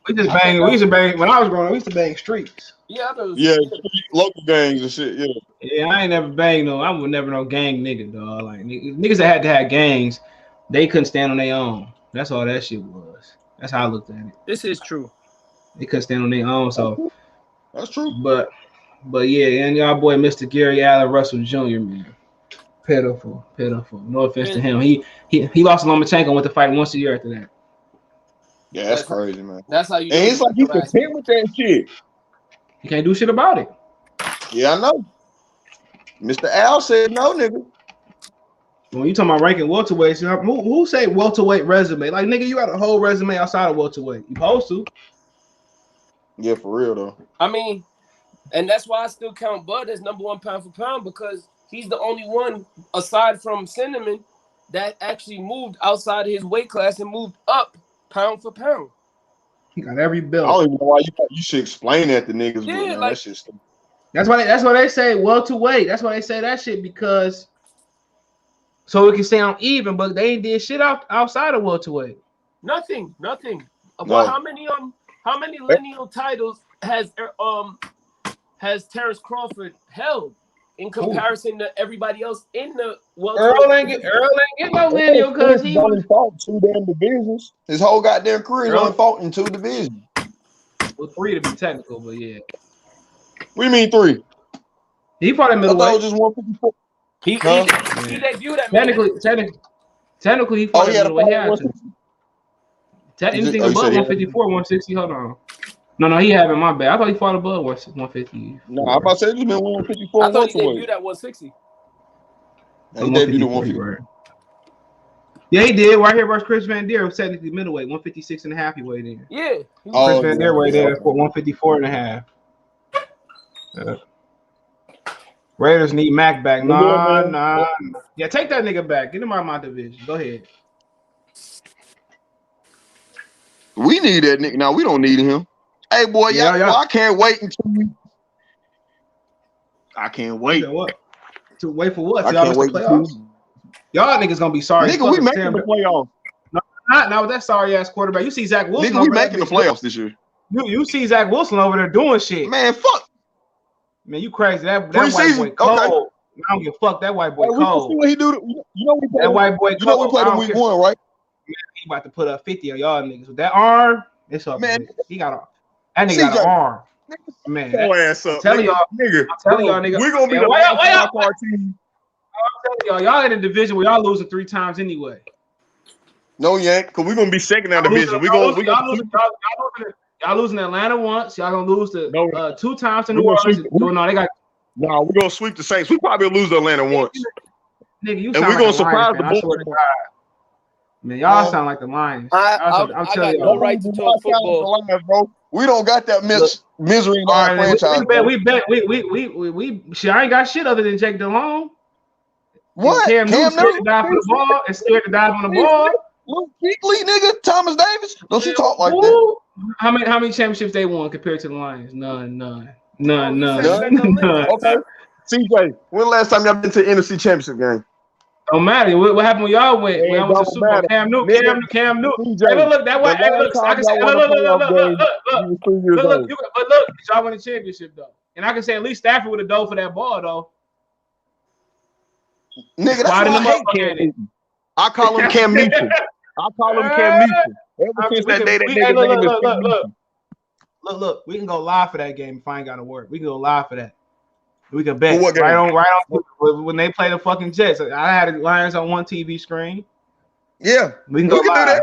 We used to bang when I was growing up. We used to bang streets. Yeah, local gangs and shit. Yeah. Yeah, I ain't never banged no. I would never know gang nigga dog. Like niggas that had to have gangs, they couldn't stand on their own. That's all that shit was. That's how I looked at it. This is true. They couldn't stand on their own. So that's true. But yeah, and y'all boy Mr. Gary Allen Russell Jr. man, pitiful. No offense to him. He lost to Lomachenko and went to fight once a year after that. Yeah, that's crazy, man. That's how you. And it's like you content with that shit. You can't do shit about it. Yeah, I know. Mr. Al said no, nigga. When you talking about ranking welterweights, who say welterweight resume? Like, nigga, you got a whole resume outside of welterweight. You supposed to. Yeah, for real though. I mean, and that's why I still count Bud as number 1 pound for pound because he's the only one aside from Cinnamon that actually moved outside of his weight class and moved up pound for pound. He got every belt. I don't even know why you should explain that to niggas. Yeah, but, man, like, that's just. That's why they say welterweight. That's why they say that shit because so it can sound even, but they ain't did shit outside of welterweight. Nothing. No. Well, how many lineal titles has Terence Crawford held? in comparison to everybody else in the Earl ain't get no lineal because he only was fought 2 damn divisions. His whole goddamn career he's only fought in 2 divisions. Well, 3 to be technical, but yeah. What do you mean 3? He fought at middleweight. I thought it was just 154. He debuted at technically he fought at middleweight. He had to. Anything above 154, 160. Hold on. No, he haven't. My bad. I thought he fought above 150. No, I'm about to say he's been 154. I thought he debuted at 160. He debuted at 150. Right. Yeah, he did. Right here versus Chris Van Deer was technically middleweight, 156 and a half. He weighed in. Yeah. Chris Van Deer weighed in for 154 and a half. Raiders need Mac back. Nah. Yeah, take that nigga back. Get him out of my division. Go ahead. We need that nigga. Now we don't need him. Hey, boy, y'all. I can't wait until we. I can't wait. What? To wait for what? I can't wait. Y'all niggas gonna be sorry. Nigga, we making the playoffs. No, not with that sorry ass quarterback. You see Zach Wilson. Nigga, we making the playoffs this year. You see Zach Wilson over there doing shit. Man, fuck. Man, you crazy. That white boy cold. Okay. I don't give a fuck. That white boy cold. See what he do. You know we that white boy cold. You know we played in week 1, right? Man, he about to put up 50 on y'all niggas with that arm. It's up. Man, he got a. That nigga got an arm. Man, ass up. I'm telling y'all, nigga. We're gonna be the wild card team. I'm telling y'all in the division where y'all losing 3 times anyway. No, you ain't, because we're gonna be second in that division. Y'all losing Atlanta once. Y'all gonna lose the 2 times in New Orleans. No, we're gonna sweep the Saints. We probably lose Atlanta once. Nigga, you and we're gonna surprise the Bulls. Man, y'all sound like the Lions. I'm telling y'all. No right to talk football, bro. We don't got that misery in our franchise. We bet. Shit, I ain't got shit other than Jake Delhomme. What? Cam Newton scared to dive for the ball and scared to dive on the ball. Luke Kuechly, nigga. Thomas Davis. Don't you talk like that? How many championships they won compared to the Lions? None. Okay. CJ, when last time y'all been to the NFC Championship game? Don't matter. What happened when y'all went? When I went to Super Bowl? Cam Newton. Hey, look, that way. Hey, look, I can say, look. But look, y'all won the championship though, and I can say at least Stafford would have dove for that ball though. Nigga, that's why I hate Cam Newton. I call him Cam Newton. Ever since that day, that nigga name is Cam Newton. Look. We can go live for that game if I ain't got to work. We can go live for that. We can bet right on when they play the fucking Jets. I had the Lions on one TV screen. Yeah, we can go live.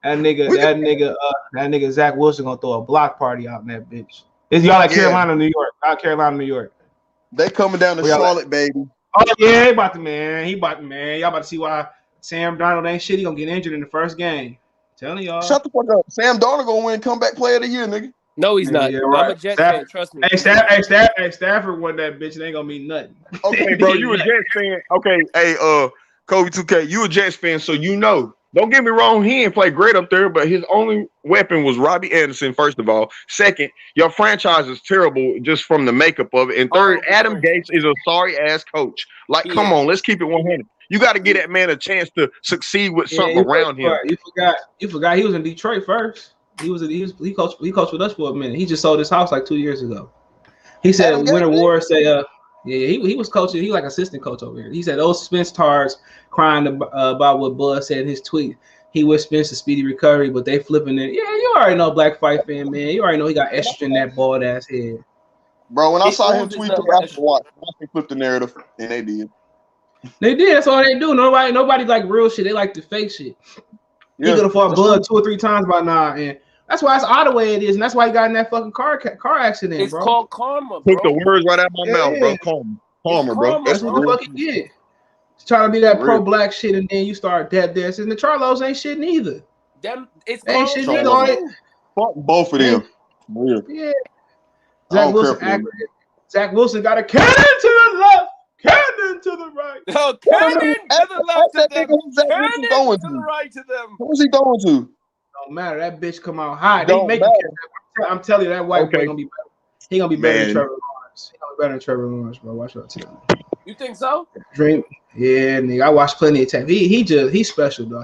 That nigga Zach Wilson gonna throw a block party out in that bitch. Is y'all like Carolina, New York? Not Carolina, New York. They coming down to Charlotte, baby. Oh yeah, he about to man. Y'all about to see why Sam Darnold ain't shit. He gonna get injured in the first game. I'm telling y'all. Shut the fuck up. Sam Darnold gonna win comeback player of the year, nigga. No, he's not. Yeah, right. I'm a Jets fan. Trust me. Hey, Stafford won that bitch. It ain't gonna mean nothing. Okay, bro, you a Jets fan. Okay, hey, Kobe 2K, you a Jets fan, so you know. Don't get me wrong, he ain't played great up there, but his only weapon was Robbie Anderson, first of all. Second, your franchise is terrible just from the makeup of it. And third, Adam Gates is a sorry-ass coach. Like, come on, let's keep it 100. You got to give that man a chance to succeed with something around him. You forgot he was in Detroit first. He coached with us for a minute. He just sold his house like 2 years ago. He said Winter War say he was coaching. He like assistant coach over here. He said those Spence tards crying about what Bud said in his tweet. He wished Spence a speedy recovery, but they flipping it. Yeah, you already know Black Fight fan, man. You already know he got estrogen in that bald ass head. Bro, when I saw him tweet after watch, they flipped the narrative, and they did. They did. That's all they do. Nobody like real shit. They like the fake shit. He could have fought Bud 2 or 3 times by now, and that's why it's odd the way it is, and that's why he got in that fucking car accident, it's bro. It's called karma, bro. Took the words right out of my mouth, bro. Karma, bro. That's what the fuck he did. He's trying to be that pro-black shit, and then you start dead this, and the Charlos ain't shit neither. It's ain't shit neither on it. Fuck both of them. Yeah. Zach Wilson got a cannon to the left. Cannon to the right. No, cannon to the left to them. Cannon to the right to them. Who's he going to? Don't matter. That bitch come out high. They make it. I'm telling you, that white boy gonna be better. He gonna be better than Trevor Lawrence. He gonna be better than Trevor Lawrence, bro. Watch what I tell you. You think so? Dream. Yeah, nigga. I watched plenty of tape. He's special though.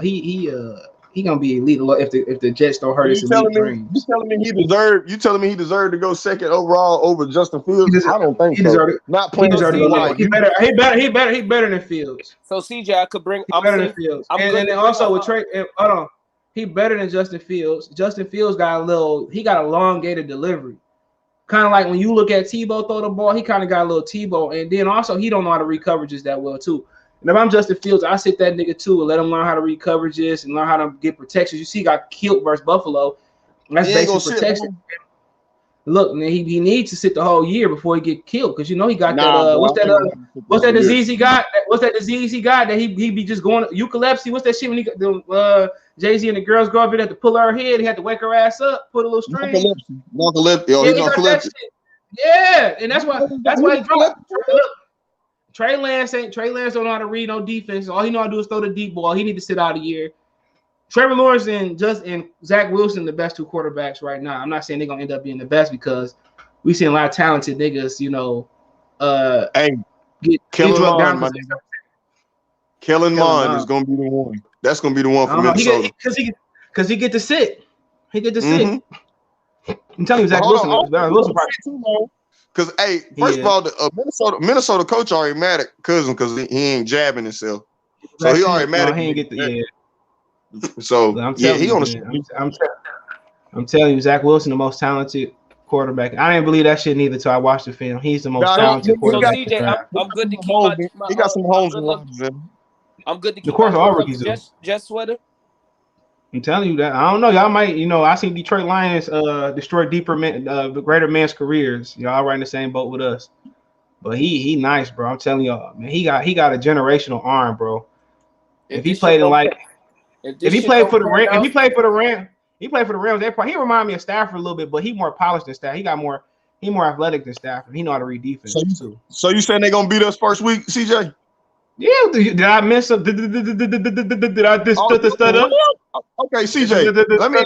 he gonna be elite if the Jets don't hurt his elite dreams. You telling me he deserved to go second overall over Justin Fields? I don't think so. Not playing. He better than Fields. So CJ, I could bring. Better than Fields. And then also with Trey, hold on, he better than Justin Fields. Justin Fields got a elongated delivery. Kind of like when you look at Tebow throw the ball, he kind of got a little Tebow, and then also he don't know how to read coverages that well too. And if I'm Justin Fields, I sit that nigga too and let him learn how to read coverages and learn how to get protections. You see, he got killed versus Buffalo. That's basic protection. Look, man, he needs to sit the whole year before he get killed because you know he got what's that disease he got? What's that disease he got that he be just going eucalypsy? What's that shit when he got Jay-Z and the girls go up and had to pull her head, he had to wake her ass up, put a little string. Narcolepsy. Yeah, and that's why he dropped. Trey Lance don't know how to read no defense. All he know how to do is throw the deep ball. He need to sit out a year. Trevor Lawrence and Zach Wilson, the best two quarterbacks right now. I'm not saying they're gonna end up being the best because we seen a lot of talented niggas, get drugged down. Kellen Mond is gonna be the one. That's gonna be the one for Minnesota. Because he get to sit. He get to sit. I'm telling you, Zach Wilson. Because first of all, the Minnesota coach already mad at Cousin because he ain't jabbing himself. So he already mad at him. So he on the. I'm telling you, Zach Wilson, the most talented quarterback. I didn't believe that shit neither until I watched the film. He's the most talented quarterback. So CJ, I'm good to keep he got some homes in London. I'm good to keep. Of course, all rookies do. Jet sweater. I'm telling you that. I don't know. Y'all might, I seen Detroit Lions destroy greater men's careers. Y'all right in the same boat with us. But he nice, bro. I'm telling y'all, man. He got a generational arm, bro. If he played for the Rams, he remind me of Stafford a little bit, but he more polished than Stafford. He more athletic than Stafford. He know how to read defense too. So you saying they gonna beat us first week, CJ? Yeah, did I miss him? Did I just stud up? Okay, CJ. Let me.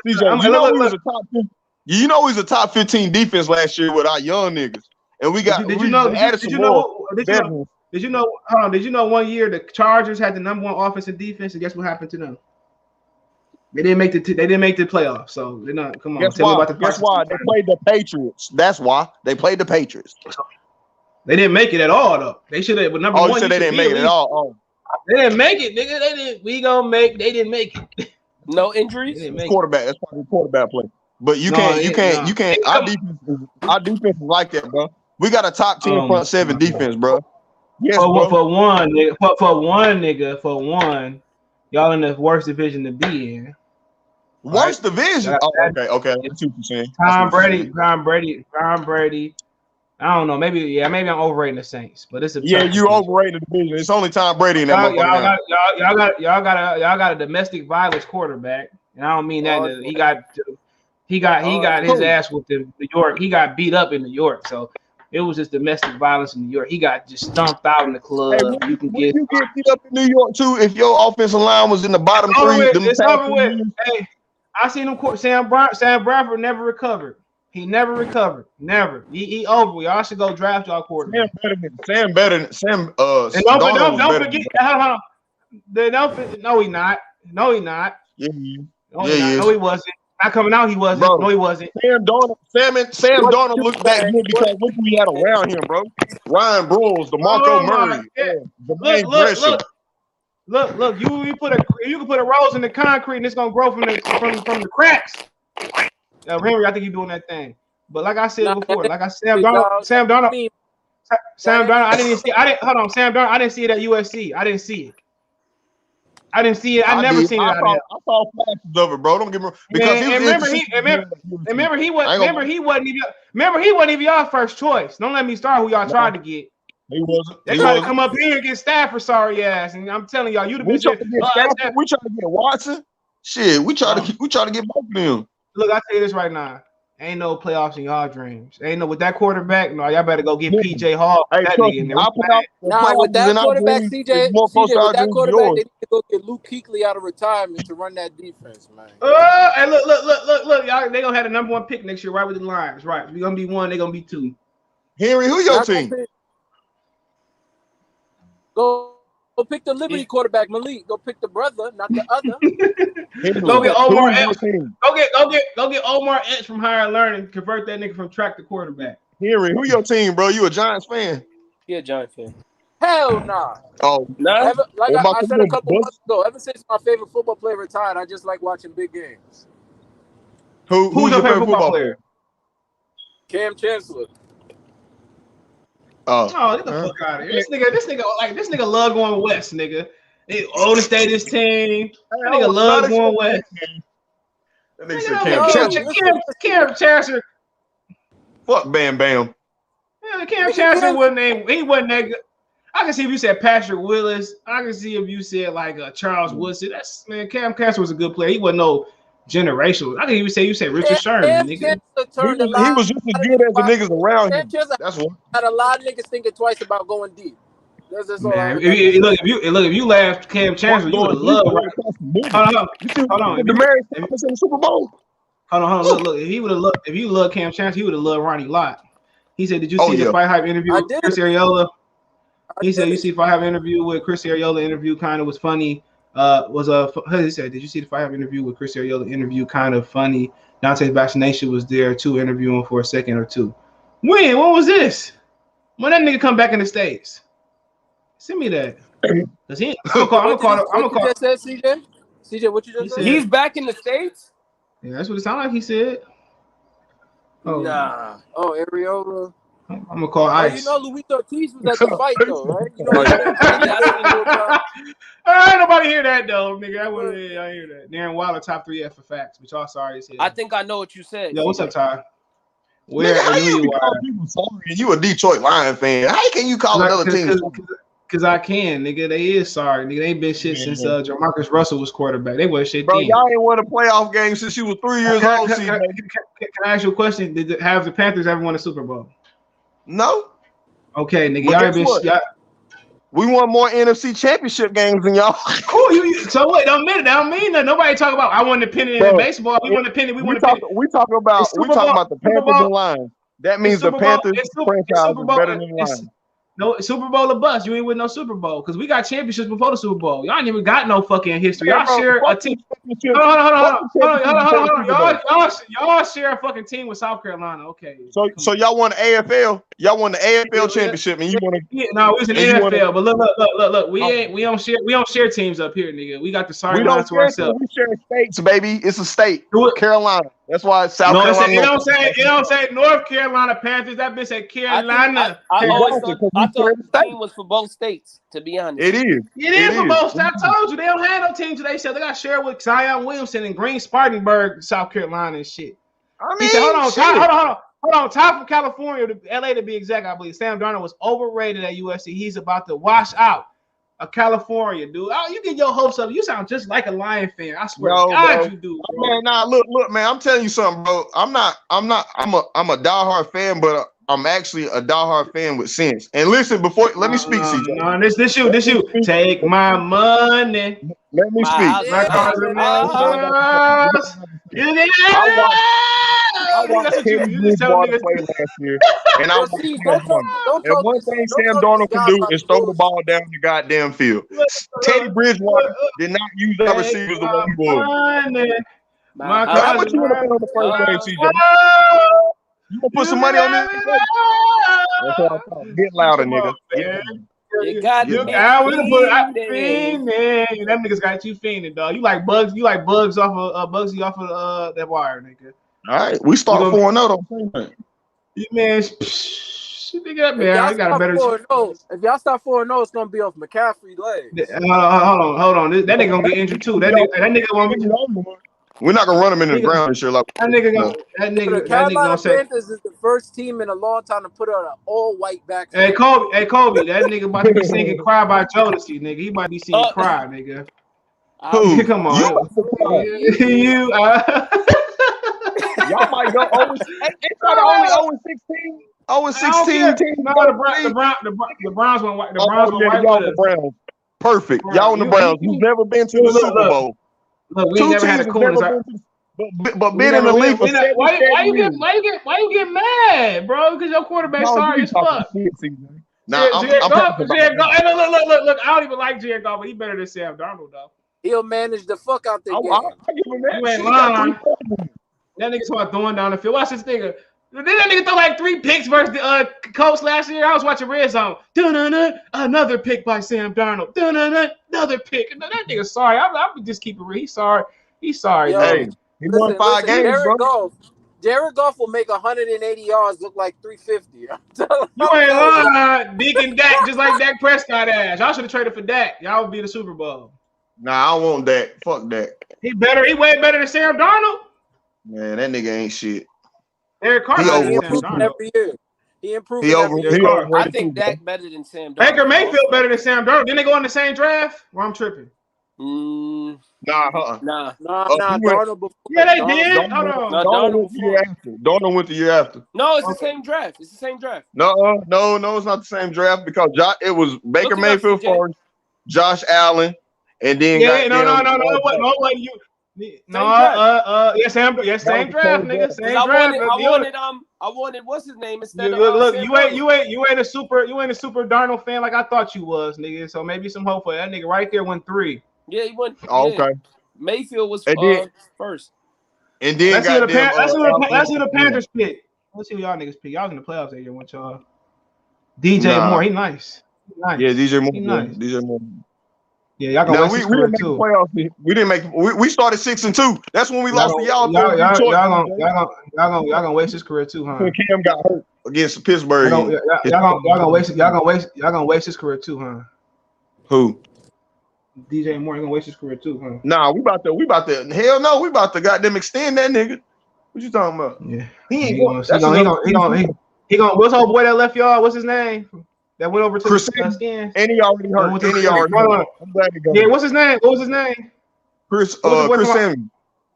CJ, you know he's a top 15 defense last year with our young niggas, and we got. Did you know 1 year the Chargers had the number one offense and defense, and guess what happened to them? They didn't make the playoffs, so they're not. Come on, guess why? Guess why? They played the Patriots. That's why they played the Patriots. They didn't make it at all, though. They should have. But number one, you said they didn't make it at all. Oh. They didn't make it, nigga. They didn't. They didn't make it. No injuries. Quarterback. That's probably quarterback play. But you can't. Our defense is like that, bro. We got a top 10 front seven defense, bro. Yes, for one, y'all in the worst division to be in. Worst division? Okay. That's what you're saying. Tom Brady. I don't know. Maybe I'm overrating the Saints, but it's you overrated the division. It's only Tom Brady in that. Y'all got a domestic violence quarterback, and I don't mean that. He got his ass whooped in New York. He got beat up in New York, so it was just domestic violence in New York. He got just stomped out in the club. Hey, you get beat up in New York too if your offensive line was in the bottom three. It's over with. Hey, I seen him. Sam Bradford never recovered. He never recovered. Never. He over. Y'all should go draft y'all quarterback. Sam better than Sam. Don't forget. Hold on. No, he not. Yeah. No, he wasn't. Not coming out. He wasn't. Bro, no, he wasn't. Sam Darnold looked that good because look who we had around him, bro. Ryan Broyles, DeMarco Murray, Jermaine Look. You can put a rose in the concrete and it's gonna grow from the cracks. Henry, I think he's doing that thing. But like I said before, Sam Darnold, I didn't see it at USC. I didn't see it. I never seen it. I saw flashes of it, bro. Don't get me wrong. Because remember he wasn't even y'all first choice. Don't let me start who y'all tried to get. He wasn't. They tried to come up here and get Stafford, sorry ass. And I'm telling y'all, you'd have been. We tried to get Watson. Shit, we tried to get both of them. Look, I tell you this right now. Ain't no playoffs in y'all dreams. Ain't no with that quarterback. No, y'all better go get PJ Hall. With that quarterback, CJ, with that quarterback, they need to go get Luke Kuechly out of retirement to run that defense, man. Hey, look, y'all. They gonna have the number one pick next year, right with the Lions. Right, we gonna be one. They gonna be two. Henry, who your team? Go Go pick the Liberty quarterback, Malik. Go pick the brother, not the other. Go get Omar. Who's your team? Go get Omar Epps from Higher Learning. Convert that nigga from track to quarterback. Henry, who your team, bro? You a Giants fan? Yeah, Giant fan. Hell nah. Oh, Nah. Like What about I the said a couple Bucks? months ago, ever since my favorite football player retired, I just like watching big games. who's your favorite football player? Cam Chancellor. Oh, get the fuck out of here. This nigga love going west, nigga. They Golden State his team. That nigga love going west. That nigga said Cam Chancellor. Fuck Bam Bam. Yeah, Cam Chancellor wasn't that good. I can see if you said Patrick Willis. I can see if you said like Charles Woodson. That's Cam Chancellor was a good player. He wasn't no generational. I can even say you said Richard Sherman, nigga. He was just as good as the niggas around him. That's what. Had a lot of niggas thinking twice about going deep. That's all. Man, if you laughed Cam Chancellor, you would have loved. Hold on. The Super Bowl. Hold on. Look. If you loved Cam Chancellor, he would have loved Ronnie Lott. He said, "Did you see the Fight Hype interview with Chris Ariola?" He said, "You see Fight Hype interview with Chris Ariola? Interview kind of was funny. He said, did you see the Fight Hype interview with Chris Ariola? Interview kind of funny. Dante's Vaccination was there too, interviewing for a second or two. When was this? When that nigga come back in the States? Send me that. Cause I'm gonna call. What you just said, CJ? CJ, what you just said? He's back in the States. Yeah, that's what it sounded like. He said. Oh. Nah. Oh, Ariola. I'm gonna call Ice. You know, Luis Ortiz was at the fight though, right? You know, ain't nobody hear that though, nigga. I hear that. Darren Waller top 3 for facts, but y'all sorry. I think I know what you said. Yo, what's up, Ty? Where you are? You a Detroit Lion fan? How can you call another team? Because I can, nigga. They is sorry, nigga. They ain't been shit since Jamarcus Russell was quarterback. They was shit. Bro, y'all ain't won a playoff game since you was 3 years old. Can I ask you a question? Have the Panthers ever won a Super Bowl? No. Okay, nigga. Y'all we won more NFC championship games than y'all. Cool. So wait, don't mean that. Nobody talk about I won the pennant in baseball. We won the pennant. We talk about the Panthers and Lions. That means the Panthers franchise is better than the Lions. No Super Bowl or bust. You ain't with no Super Bowl because we got championships before the Super Bowl. Y'all ain't even got no fucking history. Y'all share a team. Hold on. Y'all share a fucking team with South Carolina. Okay. So y'all won the AFL. Y'all won the AFL championship, and you want to? Yeah, no, it was an NFL. But look. We don't share teams up here, nigga. We got the sorry lines to ourselves. We share states, baby. It's a state. Carolina. That's why it's South Carolina. It don't say North Carolina Panthers. That bitch said Carolina. I thought the team was for both states, to be honest. It is. It is for both states. I told you they don't have no teams today. So they got shared with Zion Williamson and Green Spartanburg, South Carolina and shit. I mean, he said, hold on. Top from California to LA to be exact, I believe. Sam Darnold was overrated at USC. He's about to wash out of California, dude. Oh, you get your hopes up. You sound just like a Lion fan. I swear to God, you do. Bro. Man, look, man. I'm telling you something, bro. I'm a diehard fan, but I'm actually a diehard fan with sense. And listen, let me speak, CJ. No, this you. Take my money. Let me speak. I watched Teddy Bridgewater play last year, and I was and one thing Sam Darnold can do is throw the ball down the goddamn field. Teddy Bridgewater did not use the receivers the way he was. How much you want to put on the first game, CJ? You gonna put some money on this? That's what I thought. Get louder, nigga. You got me. That niggas got you fiending, dog. You like bugs off of Bugsy off of that wire, nigga. All right, we start 4-0 though. Man, nigga, man, I got a better. If y'all start 4-0, it's gonna be off McCaffrey's legs. Hold on. That nigga gonna get injured too. That nigga gonna be. We're not gonna run him in the ground and shit like that. The Carolina Panthers is the first team in a long time to put out an all-white back. Hey Kobe, that nigga about to be singing "Cry" by Jodeci, nigga. He about to be singing "Cry," nigga. Who? Come on, you. Y'all might go 0-16. Ain't that the only 0-16 team? No, the Browns went white. The Browns went white. Y'all the Browns. Perfect. Y'all and the Browns. Who's never been to the Super Bowl? Look, we never had a coolness. But being in the league for why you get mad, bro? Because your quarterback's sorry as fuck. Nah, Jared Goff. Look. I don't even like Jared Goff, but he better than Sam Darnold, though. He'll manage the fuck out the game. I give him that. You ain't lying. That nigga started throwing down the field. Watch this nigga. Did that nigga throw like 3 picks versus the Colts last year? I was watching Red Zone. Another pick by Sam Darnold. Another pick. That nigga sorry. I would just keep it real. He's sorry. He's sorry. Yo, Hey, he won 5 games, bro. Jared Goff will make 180 yards look like 350. You ain't lying. Deacon Dak, just like Dak Prescott ass. Y'all should have traded for Dak. Y'all would be in the Super Bowl. Nah, I want Dak. Fuck Dak. He better. He way better than Sam Darnold. Man, that nigga ain't shit. Eric Carr improved every year. He improved every year. I think Dak better than Sam Darnold. Baker Mayfield better than Sam Darnold. Didn't they go in the same draft? Well, I'm tripping. Nah. Darnold before. Yeah, they did. Hold on. Darnold went the year after. No, it's the same draft. It's the same draft. No, it's not the same draft because it was Baker Mayfield first, Josh Allen, and then same draft, nigga. Same draft. I wanted what's his name instead of look. You ain't a super Darnold fan like I thought you was, nigga. So maybe some hope for that nigga right there went 3. Yeah, he went. Oh, okay. Mayfield was first. first. And then let's see the Panthers pick. Let's see who y'all niggas pick. Y'all was in the playoffs that year, weren't y'all? DJ Moore, he nice. Yeah, DJ Moore. Nice. DJ Moore. Yeah, y'all gonna waste his career too. We didn't make. We started 6-2. That's when we lost to y'all. Y'all gonna waste his career too, huh? Cam got hurt against Pittsburgh. Y'all gonna waste his career too, huh? Who? DJ Moore gonna waste his career too, huh? Nah, we about to. Hell no, we about to goddamn extend that nigga. What you talking about? Yeah, he gonna. What's old boy that left y'all? What's his name? That went over to Chris Skins. And he already hurt. I'm glad he got Yeah, what's his name? What was his name? Chris Samuel.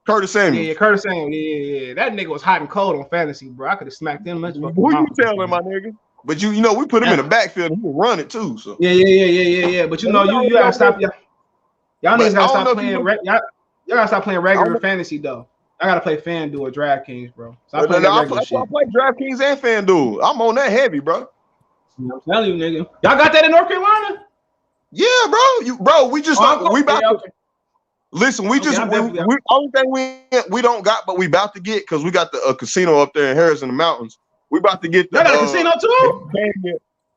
Curtis Samuel. Yeah, Curtis Samuel. Yeah. That nigga was hot and cold on fantasy, bro. I could have smacked him. Who you telling, my nigga? But you know, we put him in the backfield and he would run it too. So Yeah. But you gotta stop y'all niggas gotta stop playing. Y'all gotta stop playing regular fantasy though. I gotta play FanDuel or DraftKings, bro. So I play DraftKings and FanDuel. I'm on that heavy, bro. I'm telling you, nigga. Y'all got that in North Carolina? Yeah, bro. We just we about to listen. We only thing we don't got, but we about to get because we got the casino up there in Harrison in the mountains. We about to get the. Y'all got a casino too?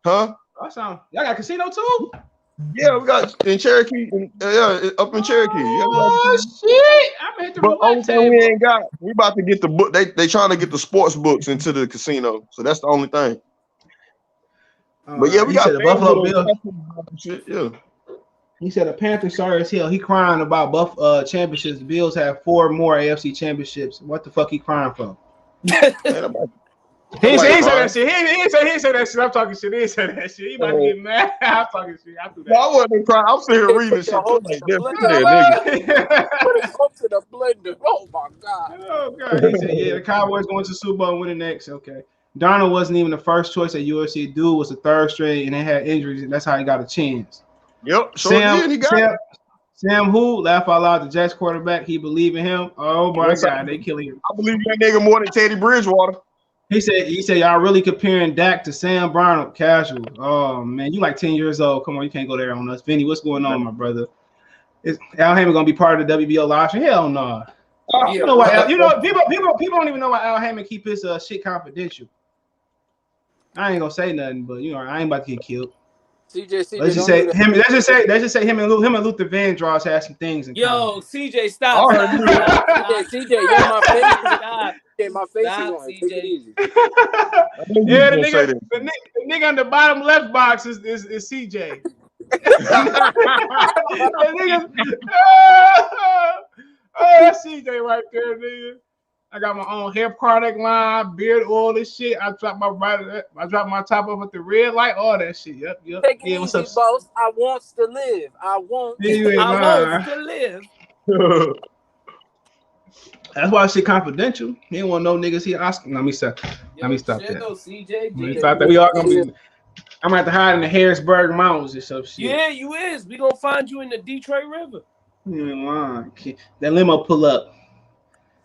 Huh? Y'all got a casino too? Yeah, we got in Cherokee. Up in Cherokee. Oh shit! I'm hit the only thing we ain't got. We about to get the book. They trying to get the sports books into the casino, so that's the only thing. But yeah, we got the Buffalo Bills. Shit, yeah. He said a Panther sorry as hell. He crying about championships. The Bills have 4 more AFC championships. What the fuck he crying for? He ain't say that shit. He ain't say that shit. I'm talking shit. He ain't say that shit. He about to get mad. I'm talking shit. I do that. No, I wasn't crying. I'm sitting here reading shit. Like this. Put his hopes in the blender. Oh my god. Oh god. He said, yeah, the Cowboys going to the Super Bowl and winning next. Okay. Darnold wasn't even the first choice at USC. Dude was the 3rd string, and they had injuries, and that's how he got a chance. Yep. Sam who? Laugh out loud. The Jets quarterback. He believe in him. Oh my god, they killing him. I believe that nigga more than Teddy Bridgewater. He said y'all really comparing Dak to Sam Darnold. Casual. Oh man, you like 10 years old. Come on, you can't go there on us. Vinny, what's going on, my brother? Is Al Heyman gonna be part of the WBO live stream? Hell no. You know what? People don't even know why Al Heyman keep his shit confidential. I ain't gonna say nothing, but I ain't about to get killed. CJ, let's just say him and Luther Vandross had some things in common. CJ, stop. CJ, you're my favorite. Stop. Yeah, my face is on. Take it easy. Yeah, the nigga on the bottom left box is CJ. That's CJ right there, nigga. I got my own hair product line, beard oil, this shit. I drop my top up at the red light, all that shit. Yep. Take it easy, boss. I want to live. I want to live. That's why shit confidential. He ain't want no niggas here. Let me stop that. We all gonna be. I'm gonna have to hide in the Harrisburg Mountains or some shit. Yeah, you is. We gonna find you in the Detroit River. That limo pull up.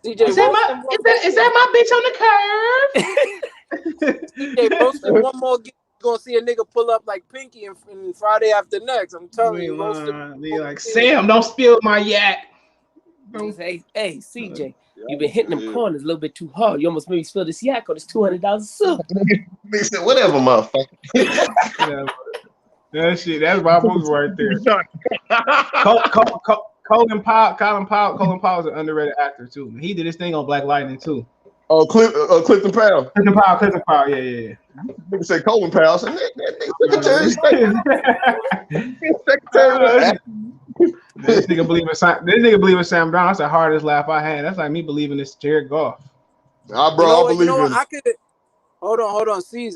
CJ, is that my bitch on the curb? CJ, posted one more. gonna see a nigga pull up like Pinky in Friday After Next. I'm telling you, you're like, Sam, don't spill my yak. Hey, CJ, you've been hitting them corners a little bit too hard. You almost made me spill this yak on this $200 soup. Whatever, motherfucker. That's my movie right there. Colin Powell is an underrated actor too. Man. He did his thing on Black Lightning too. Oh, Clifton Powell. Clifton Powell, yeah. Nigga say Colin Powell. So Secretary of State. This nigga believe in Sam Brown. That's the hardest laugh I had. That's like me believing this Jared Goff. I believe in. I could. Hold on. See,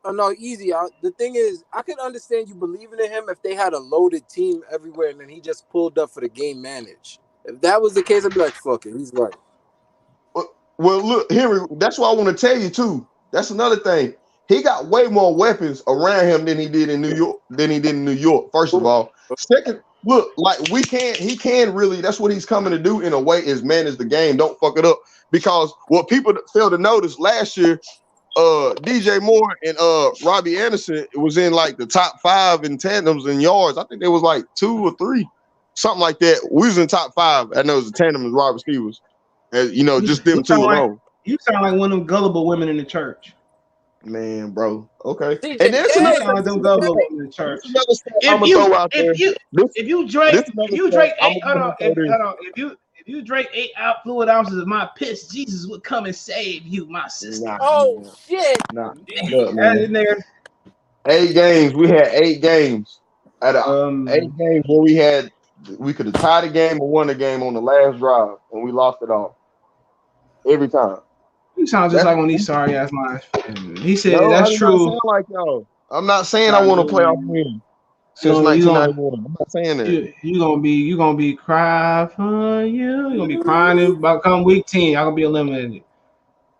no, easy. The thing is, I could understand you believing in him if they had a loaded team everywhere and then he just pulled up for the game manage. If that was the case, I'd be like, fuck it, he's right. Well, look, Henry, that's what I want to tell you too. That's another thing. He got way more weapons around him than he did in New York. First of all, second, look, like he can really. That's what he's coming to do in a way is manage the game. Don't fuck it up because what people failed to notice last year. DJ Moore and Robbie Anderson was in like the top 5 in tandems and yards. I think there was like 2 or 3, something like that. We was in top 5. I know it was a tandem as wide receivers. And just them two alone. You sound like one of them gullible women in the church. Man, bro. Okay. And there's another them gullible women in the church. If you drank 8 fluid ounces of my piss, Jesus would come and save you, my sister. Shit. Look, 8 games. We had 8 games. At 8 games where we could have tied a game or won the game on the last drive, and we lost it all. Every time. You sound just like one of these sorry ass lines. He said that's true. I'm not saying I want to play off win. Since 1991, I'm not saying that. You gonna be crying for you. You're gonna be crying about come week 10. Y'all gonna be eliminated.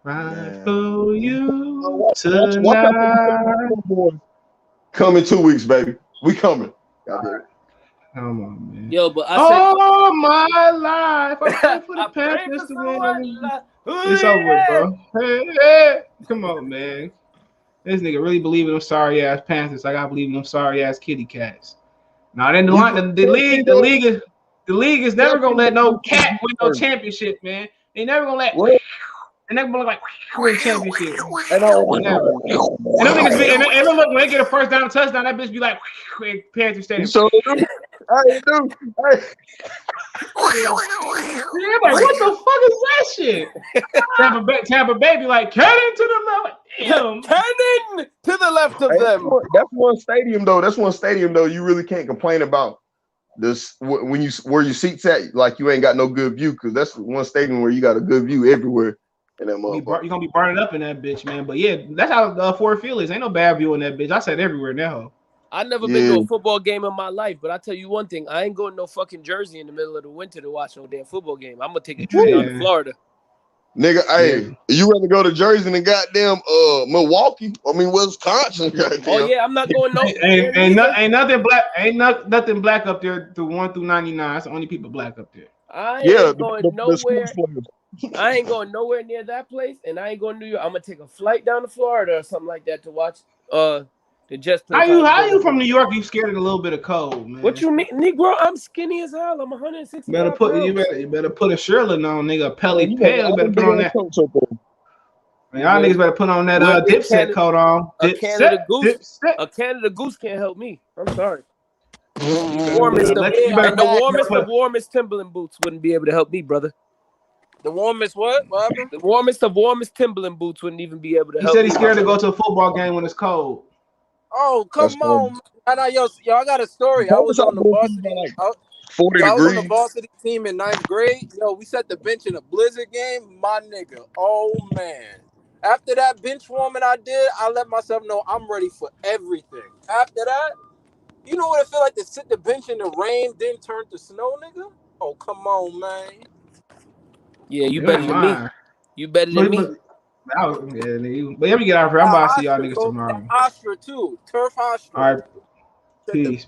Cry for you tonight. Come in 2 weeks, baby. We coming. Come on, man. Yo, but my life. I pray for the Panthers to win. It's over with, bro. Hey, come on, man. This nigga really believe in them sorry ass Panthers like I believe in them sorry ass kitty cats. Now then the league is never gonna let no cat win no championship, man. They never gonna let and they're gonna win championship. And look, when they get a first down touchdown, that bitch be like Panther Stadium. So I do. Like, what the fuck is that shit? Tampa Bay be like, cannon to the left. Damn. Cannon to the left of them. That's one stadium though. You really can't complain about this where your seats at. Like you ain't got no good view because that's one stadium where you got a good view everywhere. And that you're gonna be burning up in that bitch, man. But yeah, that's how Ford Field is. Ain't no bad view in that bitch. I said everywhere now. I never been to a football game in my life, but I tell you one thing: I ain't going to no fucking Jersey in the middle of the winter to watch no damn football game. I'm gonna take a trip down to Florida. Nigga, hey, you rather go to Jersey than goddamn Milwaukee? I mean Wisconsin. Goddamn. Oh yeah, I'm not going no. ain't nothing black up there through 1 through 99. That's the only people black up there. I ain't going nowhere. I ain't going nowhere near that place, and I ain't going to New York. I'm gonna take a flight down to Florida or something like that to watch the Jets play. How you from New York? You scared of a little bit of cold, man. What you mean, Negro? I'm skinny as hell. I'm 160. You better put a Sherlin on, nigga. Pelly Pale. You better put on that. Man, y'all niggas better put on that Dipset coat on. A Canada Goose can't help me. I'm sorry. The warmest Timberland boots wouldn't be able to help me, brother. The warmest what? What happened? The warmest Timberland boots wouldn't even be able to help. He said he's scared to go to a football game when it's cold. Oh, come on. Yo, I got a story. I was on the varsity. 40 I was degrees. on the varsity team in 9th grade. Yo, we set the bench in a blizzard game. My nigga. Oh, man. After that bench warming I did, I let myself know I'm ready for everything. After that, you know what it feel like to sit the bench in the rain, then turn to snow, nigga? Oh, come on, man. Yeah, you better than me. You better than me. But let me get out of here. I'm about to see y'all niggas tomorrow. Hofstra too. Turf Hofstra. All right. Peace.